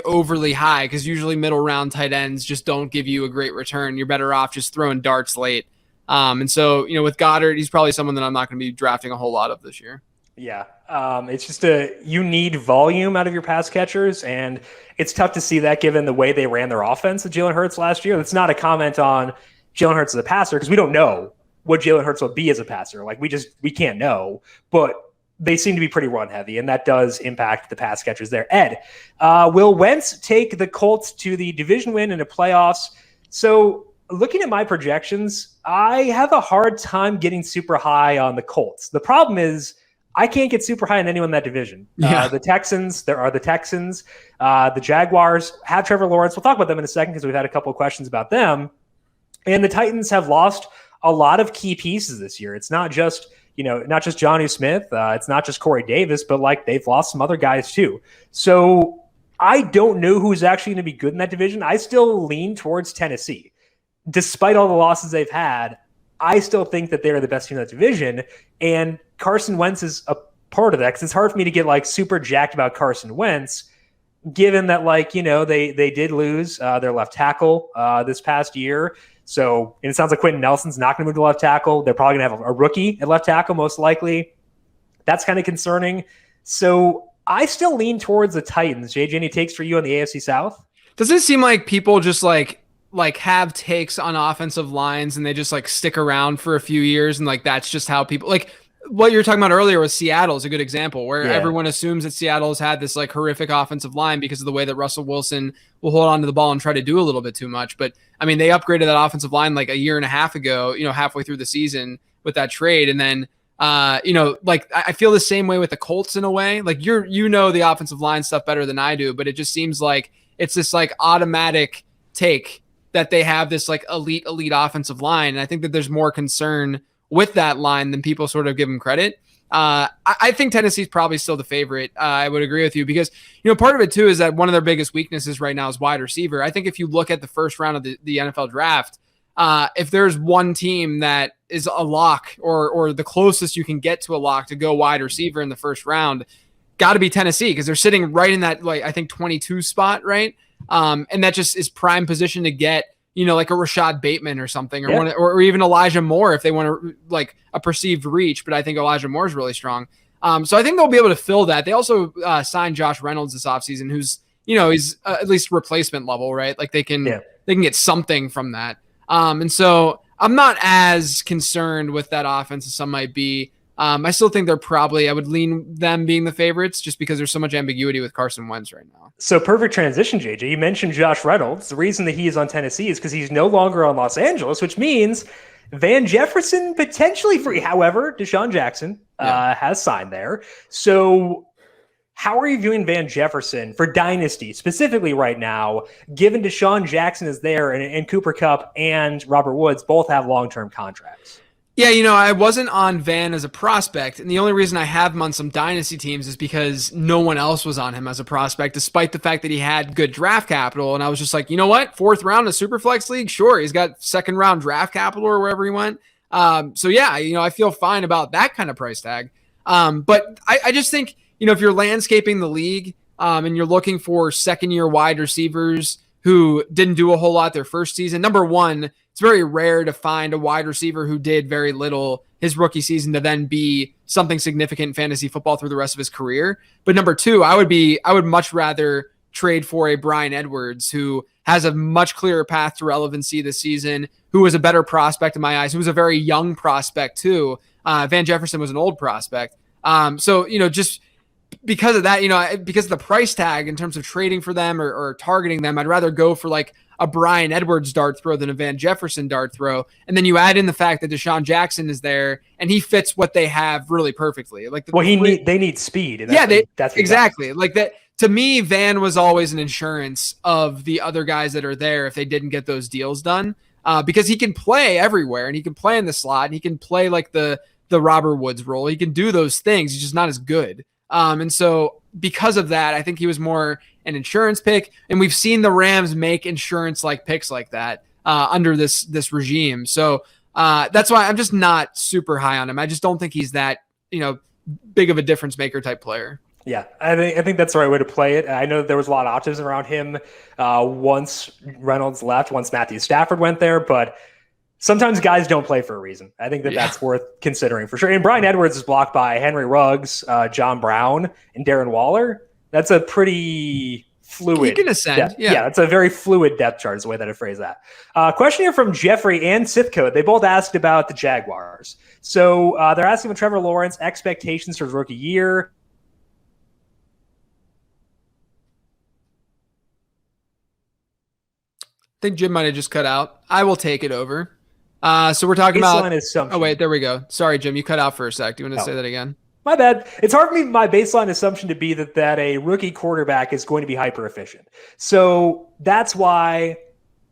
overly high because usually middle round tight ends just don't give you a great return. You're better off just throwing darts late. And so, with Goedert, he's probably someone that I'm not going to be drafting a whole lot of this year. Yeah. It's just you need volume out of your pass catchers, and it's tough to see that given the way they ran their offense with Jalen Hurts last year. That's not a comment on Jalen Hurts as a passer because we don't know what Jalen Hurts will be as a passer. We can't know, but they seem to be pretty run heavy, and that does impact the pass catchers there. Ed, will Wentz take the Colts to the division win in the playoffs? So looking at my projections, I have a hard time getting super high on the Colts. The problem is I can't get super high on anyone in that division. Yeah. The Texans, there are the Texans. The Jaguars have Trevor Lawrence. We'll talk about them in a second because we've had a couple of questions about them. And the Titans have lost a lot of key pieces this year. It's not just, not just Jonnu Smith. It's not just Corey Davis, but like they've lost some other guys too. So I don't know who's actually going to be good in that division. I still lean towards Tennessee. Despite all the losses they've had, I still think that they're the best team in that division. And Carson Wentz is a part of that because it's hard for me to get like super jacked about Carson Wentz, given that they did lose their left tackle this past year. So and it sounds like Quentin Nelson's not going to move to left tackle. They're probably going to have a rookie at left tackle most likely. That's kind of concerning. So I still lean towards the Titans. JJ, any takes for you on the AFC South? Does it seem like people just like have takes on offensive lines and they just like stick around for a few years and like that's just how people like what you were talking about earlier with Seattle is a good example where everyone assumes that Seattle has had this like horrific offensive line because of the way that Russell Wilson will hold on to the ball and try to do a little bit too much. But I mean, they upgraded that offensive line like a year and a half ago, halfway through the season with that trade. And then, like I feel the same way with the Colts in a way, like the offensive line stuff better than I do, but it just seems like it's this like automatic take that they have this like elite offensive line. And I think that there's more concern with that line than people sort of give them credit. I think Tennessee's probably still the favorite. I would agree with you because, part of it too is that one of their biggest weaknesses right now is wide receiver. I think if you look at the first round of the NFL draft, if there's one team that is a lock or the closest you can get to a lock to go wide receiver in the first round, got to be Tennessee because they're sitting right in that, like, I think 22 spot, right? And that just is prime position to get, like a Rashad Bateman or something, or even Elijah Moore if they want to like a perceived reach. But I think Elijah Moore is really strong. So I think they'll be able to fill that. They also signed Josh Reynolds this offseason, who's, he's at least replacement level, right? Like they can get something from that. And so I'm not as concerned with that offense as some might be. I still think I would lean them being the favorites just because there's so much ambiguity with Carson Wentz right now. So perfect transition, JJ. You mentioned Josh Reynolds. The reason that he is on Tennessee is because he's no longer on Los Angeles, which means Van Jefferson potentially free. However, Deshaun Jackson has signed there. So how are you viewing Van Jefferson for Dynasty specifically right now, given Deshaun Jackson is there and Cooper Kupp and Robert Woods both have long-term contracts? Yeah, I wasn't on Van as a prospect, and the only reason I have him on some dynasty teams is because no one else was on him as a prospect, despite the fact that he had good draft capital. And I was just like, you know what? 4th round of Superflex League? Sure, he's got 2nd round draft capital or wherever he went. So yeah, I feel fine about that kind of price tag. But I just think, if you're landscaping the league and you're looking for second-year wide receivers who didn't do a whole lot their first season, number one, it's very rare to find a wide receiver who did very little his rookie season to then be something significant in fantasy football through the rest of his career. But number two, I would much rather trade for a Bryan Edwards who has a much clearer path to relevancy this season, who was a better prospect in my eyes, who was a very young prospect too. Van Jefferson was an old prospect. So, just because of that, because of the price tag in terms of trading for them or targeting them, I'd rather go for like a Bryan Edwards dart throw than a Van Jefferson dart throw. And then you add in the fact that Deshaun Jackson is there and he fits what they have really perfectly. Like they need speed. And that's exactly like that. To me, Van was always an insurance of the other guys that are there if they didn't get those deals done, because he can play everywhere and he can play in the slot and he can play like the Robert Woods role. He can do those things. He's just not as good. And so because of that, I think he was more an insurance pick. And we've seen the Rams make insurance like picks like that under this regime. So that's why I'm just not super high on him. I just don't think he's that, big of a difference maker type player. Yeah, I think that's the right way to play it. I know that there was a lot of optimism around him once Reynolds left, once Matthew Stafford went there, but sometimes guys don't play for a reason. I think that's worth considering for sure. And Bryan Edwards is blocked by Henry Ruggs, John Brown, and Darren Waller. That's a pretty fluid. He can ascend. Yeah, that's a very fluid depth chart is the way that I phrase that. Question here from Jeffrey and Sithcode. They both asked about the Jaguars. So they're asking about Trevor Lawrence, expectations for his rookie year. I think Jim might have just cut out. I will take it over. So we're talking about. Assumption. Oh, wait, there we go. Sorry, Jim, you cut out for a sec. Do you want to say that again? My bad. It's hard for me, my baseline assumption to be that a rookie quarterback is going to be hyper efficient. So that's why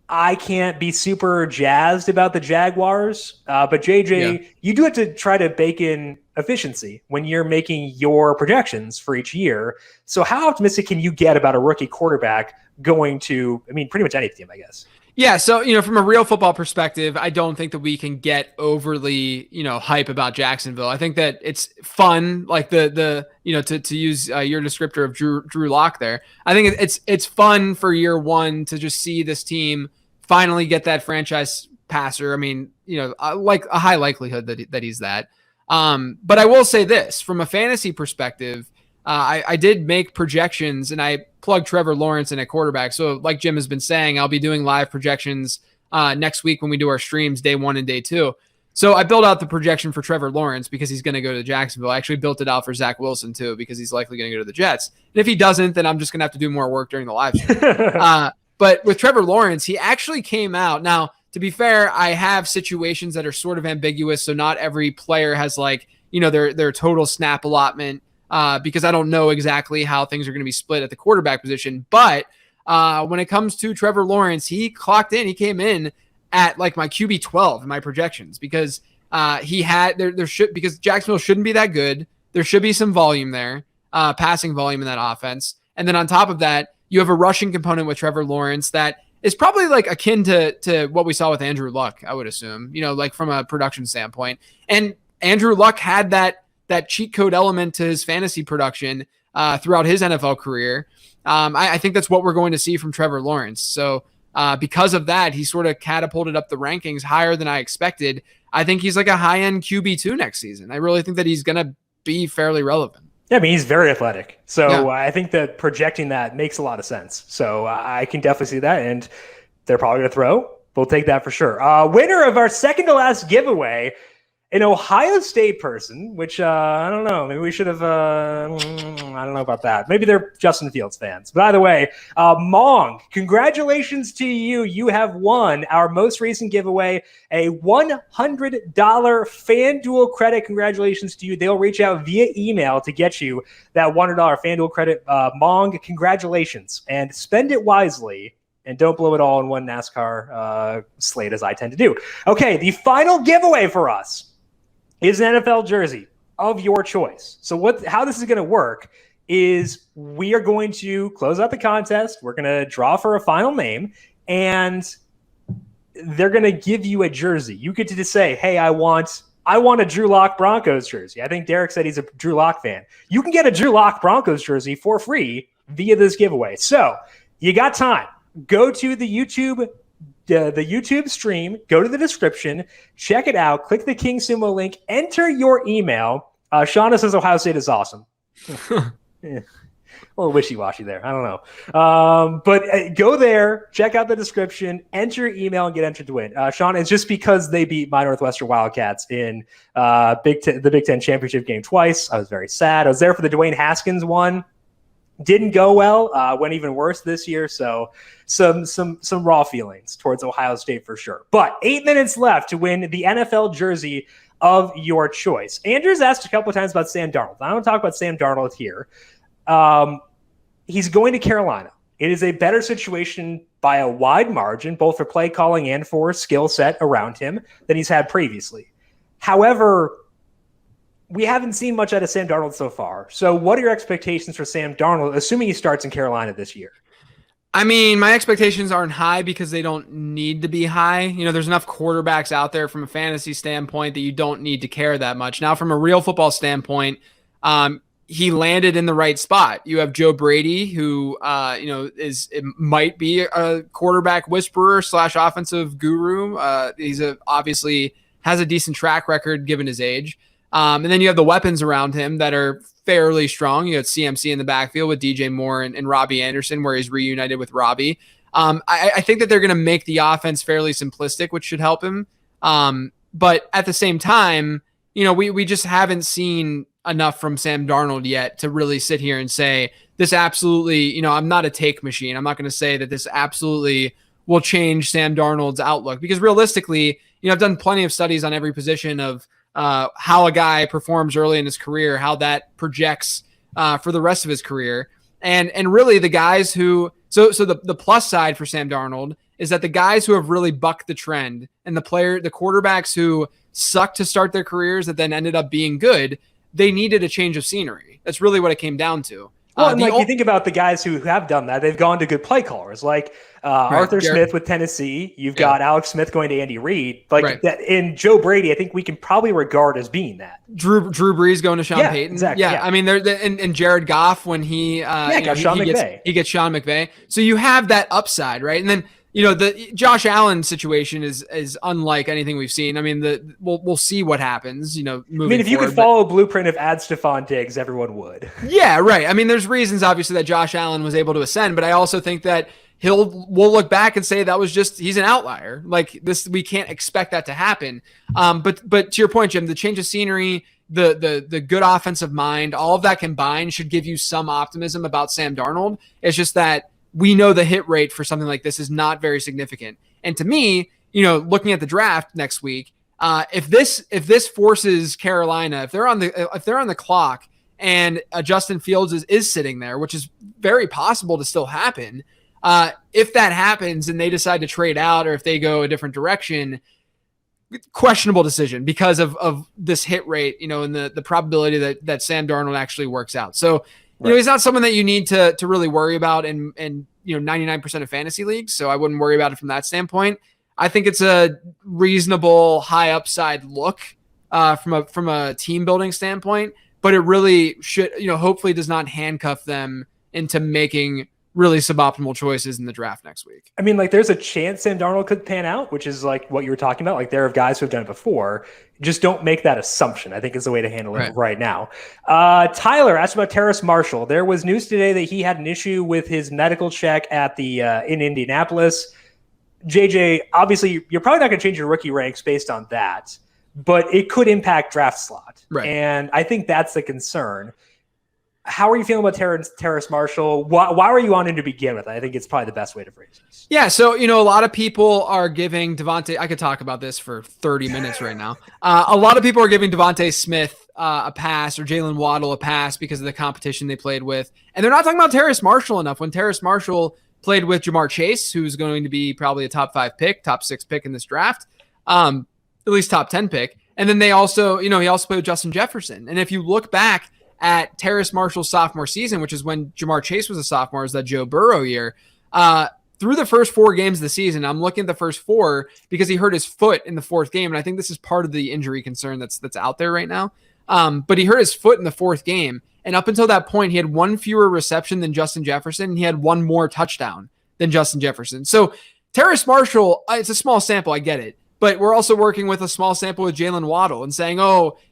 I can't be super jazzed about the Jaguars. But JJ, you do have to try to bake in efficiency when you're making your projections for each year. So how optimistic can you get about a rookie quarterback going to, pretty much any team, I guess? Yeah, so, from a real football perspective, I don't think that we can get overly, hype about Jacksonville. I think that it's fun, like to use your descriptor of Drew Lock there. I think it's fun for year one to just see this team finally get that franchise passer. Like a high likelihood that he's that. But I will say this, from a fantasy perspective, I did make projections, and I plugged Trevor Lawrence in at quarterback. So like Jim has been saying, I'll be doing live projections next week when we do our streams, day 1 and day 2. So I built out the projection for Trevor Lawrence because he's going to go to Jacksonville. I actually built it out for Zach Wilson too, because he's likely going to go to the Jets. And if he doesn't, then I'm just going to have to do more work during the live stream. But with Trevor Lawrence, he actually came out. Now, to be fair, I have situations that are sort of ambiguous. So not every player has their total snap allotment. Because I don't know exactly how things are going to be split at the quarterback position. But when it comes to Trevor Lawrence, he came in at like my QB 12 in my projections, because because Jacksonville shouldn't be that good. There should be some volume there, passing volume in that offense. And then on top of that, you have a rushing component with Trevor Lawrence that is probably like akin to what we saw with Andrew Luck, I would assume, like from a production standpoint. And Andrew Luck had that cheat code element to his fantasy production throughout his NFL career. I think that's what we're going to see from Trevor Lawrence. So because of that, he sort of catapulted up the rankings higher than I expected. I think he's like a high-end QB2 next season. I really think that he's going to be fairly relevant. Yeah, he's very athletic. So I think that projecting that makes a lot of sense. So I can definitely see that. And they're probably going to throw. We'll take that for sure. Winner of our second to last giveaway, an Ohio State person, which I don't know. Maybe we should have, I don't know about that. Maybe they're Justin Fields fans. But either way, Mong, congratulations to you. You have won our most recent giveaway, a $100 FanDuel credit. Congratulations to you. They'll reach out via email to get you that $100 FanDuel credit. Mong, congratulations. And spend it wisely. And don't blow it all in one NASCAR slate, as I tend to do. Okay, the final giveaway for us is an NFL jersey of your choice. So how this is going to work is we are going to close out the contest. We're going to draw for a final name, and they're going to give you a jersey. You get to just say, hey, I want a Drew Lock Broncos jersey. I think Derek said he's a Drew Lock fan. You can get a Drew Lock Broncos jersey for free via this giveaway. So you got time. Go to the YouTube stream, go to the description, check it out, click the King Sumo link, enter your email. Shauna says Ohio State is awesome. Yeah. A little wishy-washy there. I don't know. But go there, check out the description, enter your email, and get entered to win. Shauna, it's just because they beat my Northwestern Wildcats in the Big Ten championship game twice. I was very sad. I was there for the Dwayne Haskins one. Didn't go well, went even worse this year. So some raw feelings towards Ohio State for sure. But 8 minutes left to win the NFL jersey of your choice. Andrew's asked a couple of times about Sam Darnold. I don't want to talk about Sam Darnold here. He's going to Carolina. It is a better situation by a wide margin, both for play calling and for skill set around him, than he's had previously. However, we haven't seen much out of Sam Darnold so far. So what are your expectations for Sam Darnold, assuming he starts in Carolina this year? My expectations aren't high because they don't need to be high. There's enough quarterbacks out there from a fantasy standpoint that you don't need to care that much. Now, from a real football standpoint, he landed in the right spot. You have Joe Brady, who, might be a quarterback whisperer / offensive guru. He's obviously has a decent track record given his age. And then you have the weapons around him that are fairly strong. You have CMC in the backfield with DJ Moore and Robbie Anderson, where he's reunited with Robbie. I think that they're going to make the offense fairly simplistic, which should help him. But at the same time, we just haven't seen enough from Sam Darnold yet to really sit here and say this absolutely, I'm not a take machine. I'm not going to say that this absolutely will change Sam Darnold's outlook, because realistically, I've done plenty of studies on every position of how a guy performs early in his career, how that projects for the rest of his career. And really the guys who, so the plus side for Sam Darnold is that the guys who have really bucked the trend and the quarterbacks who sucked to start their careers that then ended up being good, they needed a change of scenery. That's really what it came down to. Well, and you think about the guys who have done that, they've gone to good play callers, like Arthur Smith with Tennessee. You've got Alex Smith going to Andy Reid. That in Joe Brady, I think we can probably regard as being that. Drew Brees going to Sean Payton. Exactly. Yeah. I mean, and Jared Goff when he gets Sean McVay. So you have that upside, right? And then the Josh Allen situation is unlike anything we've seen. I mean, we'll see what happens. Moving if you could follow a blueprint of add Stephon Diggs, everyone would. Yeah, right. I mean, there's reasons obviously that Josh Allen was able to ascend, but I also think that we'll look back and say that was he's an outlier. Like this, we can't expect that to happen. But to your point, Jim, the change of scenery, the good offensive mind, all of that combined should give you some optimism about Sam Darnold. It's just that we know the hit rate for something like this is not very significant. And to me, looking at the draft next week, if this forces Carolina, if they're on the clock and Justin Fields is sitting there, which is very possible to still happen, if that happens and they decide to trade out or if they go a different direction, questionable decision because of this hit rate, and the probability that Sam Darnold actually works out. So, he's not someone that you need to really worry about in 99% of fantasy leagues. So I wouldn't worry about it from that standpoint. I think it's a reasonable high upside look from a team building standpoint, but it really should, hopefully does not handcuff them into making really suboptimal choices in the draft next week. I mean, there's a chance Sam Darnold could pan out, which is like what you were talking about. Like there are guys who have done it before. Just don't make that assumption, I think is the way to handle it right now. Tyler asked about Terrace Marshall. There was news today that he had an issue with his medical check at the in Indianapolis. JJ, obviously, you're probably not going to change your rookie ranks based on that, but it could impact draft slot. Right. And I think that's the concern. How are you feeling about Terrace Marshall? Why were you on him to begin with? I think it's probably the best way to phrase this. Yeah, so, a lot of people are giving Devontae – I could talk about this for 30 minutes right now. A lot of people are giving Devontae Smith a pass or Jalen Waddle a pass because of the competition they played with. And they're not talking about Terrace Marshall enough. When Terrace Marshall played with Jamar Chase, who's going to be probably a top 5 pick, top 6 pick in this draft, at least top 10 pick. And then they also – he also played with Justin Jefferson. And if you look back – at Terrace Marshall's sophomore season, which is when Jamar Chase was a sophomore, is that Joe Burrow year. Through the first 4 games of the season, I'm looking at the first 4 because he hurt his foot in the 4th game, and I think this is part of the injury concern that's out there right now. But he hurt his foot in the 4th game, and up until that point, he had 1 fewer reception than Justin Jefferson, and he had 1 more touchdown than Justin Jefferson. So Terrace Marshall, it's a small sample, I get it. But we're also working with a small sample with Jalen Waddle and saying,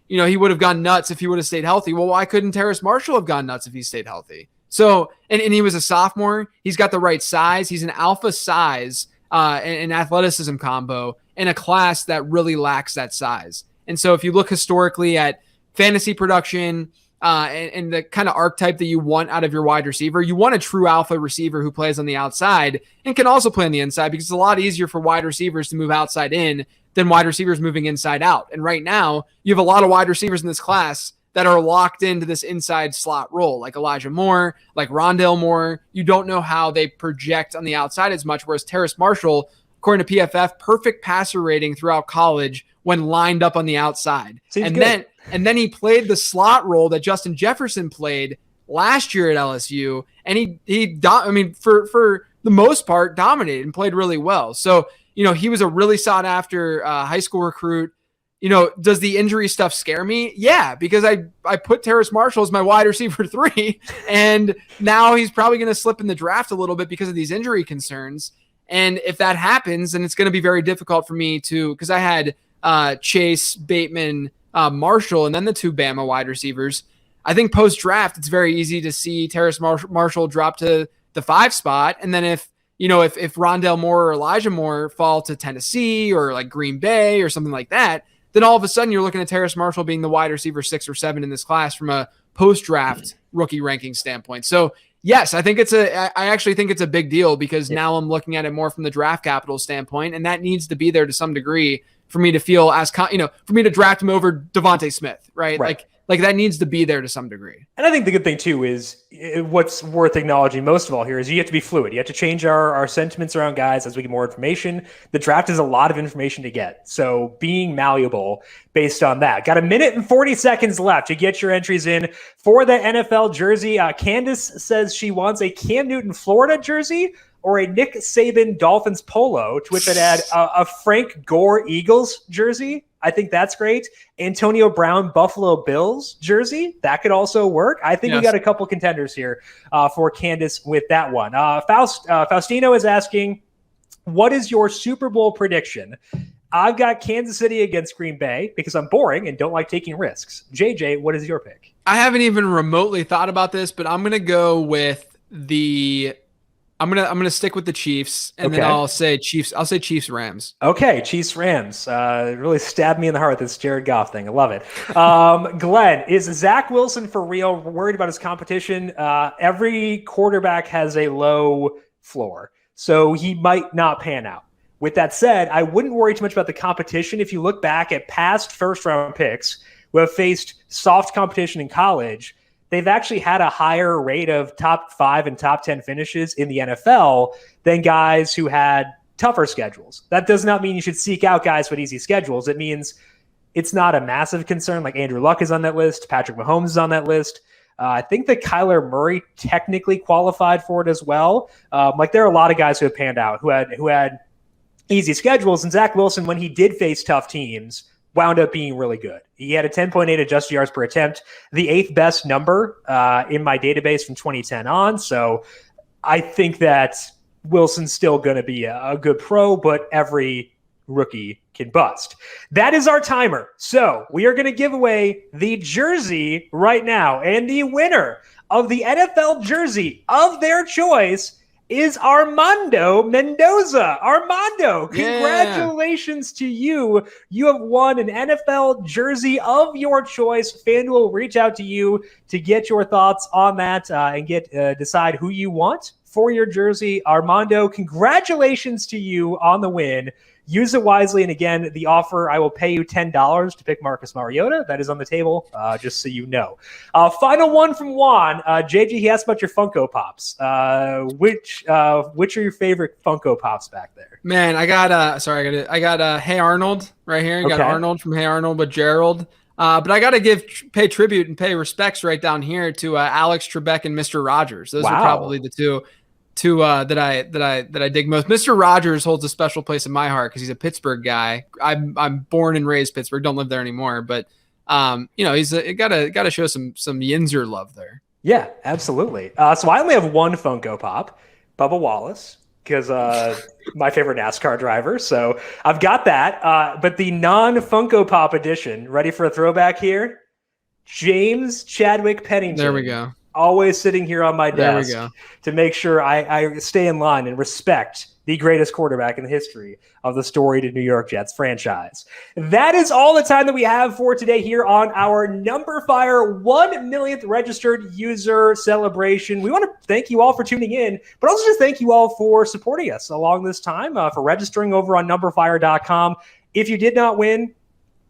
he would have gone nuts if he would have stayed healthy. Well, why couldn't Terrace Marshall have gone nuts if he stayed healthy? So, and he was a sophomore. He's got the right size. He's an alpha size and athleticism combo in a class that really lacks that size. And so if you look historically at fantasy production and the kind of archetype that you want out of your wide receiver, you want a true alpha receiver who plays on the outside and can also play on the inside because it's a lot easier for wide receivers to move outside in than wide receivers moving inside out. And right now, you have a lot of wide receivers in this class that are locked into this inside slot role, like Elijah Moore, like Rondale Moore. You don't know how they project on the outside as much, whereas Terrace Marshall, according to PFF, perfect passer rating throughout college when lined up on the outside. And then he played the slot role that Justin Jefferson played last year at LSU, and for the most part, dominated and played really well. So, he was a really sought after high school recruit. Does the injury stuff scare me? Yeah, because I put Terrace Marshall as my wide receiver 3, and now he's probably going to slip in the draft a little bit because of these injury concerns. And if that happens, then it's going to be very difficult for me because I had Chase, Bateman, Marshall, and then the 2 Bama wide receivers. I think post-draft, it's very easy to see Terrace Marshall drop to the 5 spot, and then if Rondale Moore or Elijah Moore fall to Tennessee or like Green Bay or something like that, then all of a sudden you're looking at Terrace Marshall being the wide receiver 6 or 7 in this class from a post-draft rookie ranking standpoint. So yes, I actually think it's a big deal because now I'm looking at it more from the draft capital standpoint, and that needs to be there to some degree for me to feel as for me to draft him over Devontae Smith, right? Like that needs to be there to some degree. And I think the good thing too is what's worth acknowledging most of all here is you have to be fluid. You have to change our sentiments around guys as we get more information. The draft is a lot of information to get. So being malleable based on that. Got a minute and 40 seconds left to get your entries in for the NFL jersey. Candace says she wants a Cam Newton Florida jersey or a Nick Saban Dolphins polo, to which I'd add a Frank Gore Eagles jersey. I think that's great. Antonio Brown Buffalo Bills jersey. That could also work. I think we got a couple contenders here for Candace with that one. Faustino is asking, what is your Super Bowl prediction? I've got Kansas City against Green Bay because I'm boring and don't like taking risks. JJ, what is your pick? I haven't even remotely thought about this, but I'm going to go with I'm gonna stick with the Chiefs, and then I'll say Chiefs Rams. Okay, Chiefs Rams. Really stabbed me in the heart with this Jared Goff thing. I love it. Glenn, is Zach Wilson for real? Worried about his competition? Every quarterback has a low floor, so he might not pan out. With that said, I wouldn't worry too much about the competition. If you look back at past first-round picks who have faced soft competition in college, they've actually had a higher rate of top 5 and top 10 finishes in the NFL than guys who had tougher schedules. That does not mean you should seek out guys with easy schedules. It means it's not a massive concern. Like Andrew Luck is on that list. Patrick Mahomes is on that list. I think that Kyler Murray technically qualified for it as well. There are a lot of guys who have panned out who had easy schedules. And Zach Wilson, when he did face tough teams, wound up being really good. He had a 10.8 adjusted yards per attempt, the 8th best number in my database from 2010 on. So I think that Wilson's still going to be a good pro, but every rookie can bust. That is our timer. So we are going to give away the jersey right now. And the winner of the NFL jersey of their choice is Armando Mendoza. Armando, congratulations to you. You have won an NFL jersey of your choice. FanDuel will reach out to you to get your thoughts on that and decide who you want for your jersey. Armando, congratulations to you on the win. Use it wisely. And again, the offer, I will pay you $10 to pick Marcus Mariota. That is on the table, just so you know. Final one from Juan. JJ, he asked about your Funko Pops. Which are your favorite Funko Pops back there? Man, I got Hey Arnold right here. I got Arnold from Hey Arnold with Gerald. But I got to pay tribute and pay respects right down here to Alex Trebek and Mr. Rogers. Those are probably the two that I dig most. Mr. Rogers holds a special place in my heart because he's a Pittsburgh guy. I'm born and raised Pittsburgh. Don't live there anymore, but he's got to show some Yinzer love there. Yeah, absolutely. So I only have one Funko Pop, Bubba Wallace, because my favorite NASCAR driver. So I've got that. But the non-Funko Pop edition, ready for a throwback here? James Chadwick Pennington. There we go. Always sitting here on my desk to make sure I stay in line and respect the greatest quarterback in the history of the storied New York Jets franchise. That is all the time that we have for today here on our numberFire 1 millionth registered user celebration. We want to thank you all for tuning in, but also just thank you all for supporting us along this time, for registering over on numberFire.com. If you did not win,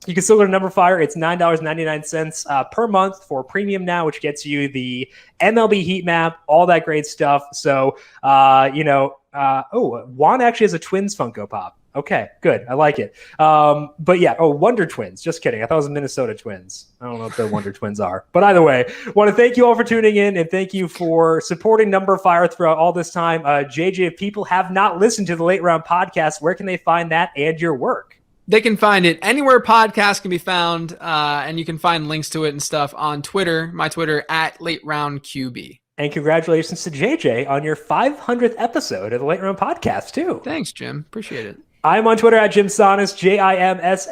you can still go to numberFire. It's $9.99 per month for premium now, which gets you the MLB heat map, all that great stuff. So, Juan actually has a Twins Funko Pop. Okay, good. I like it. Wonder Twins. Just kidding. I thought it was Minnesota Twins. I don't know what the Wonder Twins are. But either way, want to thank you all for tuning in and thank you for supporting numberFire throughout all this time. JJ, if people have not listened to the Late Round podcast, where can they find that and your work? They can find it anywhere podcasts can be found, and you can find links to it and stuff on Twitter, my Twitter, @LateRoundQB. And congratulations to JJ on your 500th episode of the Late Round Podcast, too. Thanks, Jim. Appreciate it. I'm on Twitter Jim Sannes, JimSannes.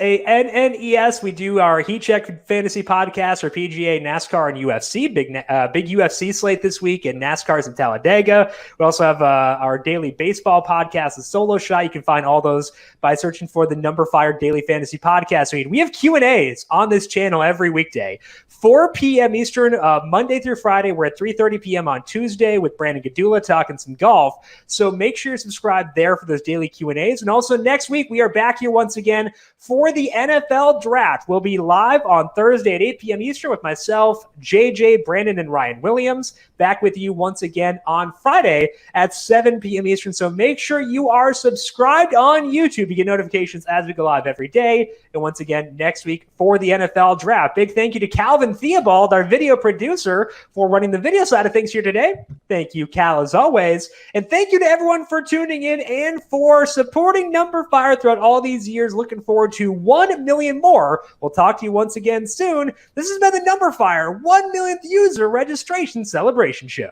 We do our Heat Check Fantasy Podcast, our PGA, NASCAR, and UFC. Big UFC slate this week, and NASCAR's in Talladega. We also have our daily baseball podcast, The Solo Shot. You can find all those by searching for the numberFire Daily Fantasy Podcast. We have Q&As on this channel every weekday. 4 p.m. Eastern, Monday through Friday. We're at 3:30 p.m. on Tuesday with Brandon Gadula talking some golf. So make sure you're subscribed there for those daily Q&As. And also next week, we are back here once again for the NFL Draft. We'll be live on Thursday at 8 p.m. Eastern with myself, JJ, Brandon, and Ryan Williams. Back with you once again on Friday at 7 p.m. Eastern. So make sure you are subscribed on YouTube. You get notifications as we go live every day. And once again, next week for the NFL Draft. Big thank you to Calvin Theobald, our video producer, for running the video side of things here today. Thank you, Cal, as always. And thank you to everyone for tuning in and for supporting numberFire throughout all these years. Looking forward to 1 million more. We'll talk to you once again soon. This has been the numberFire 1 millionth user registration celebration show.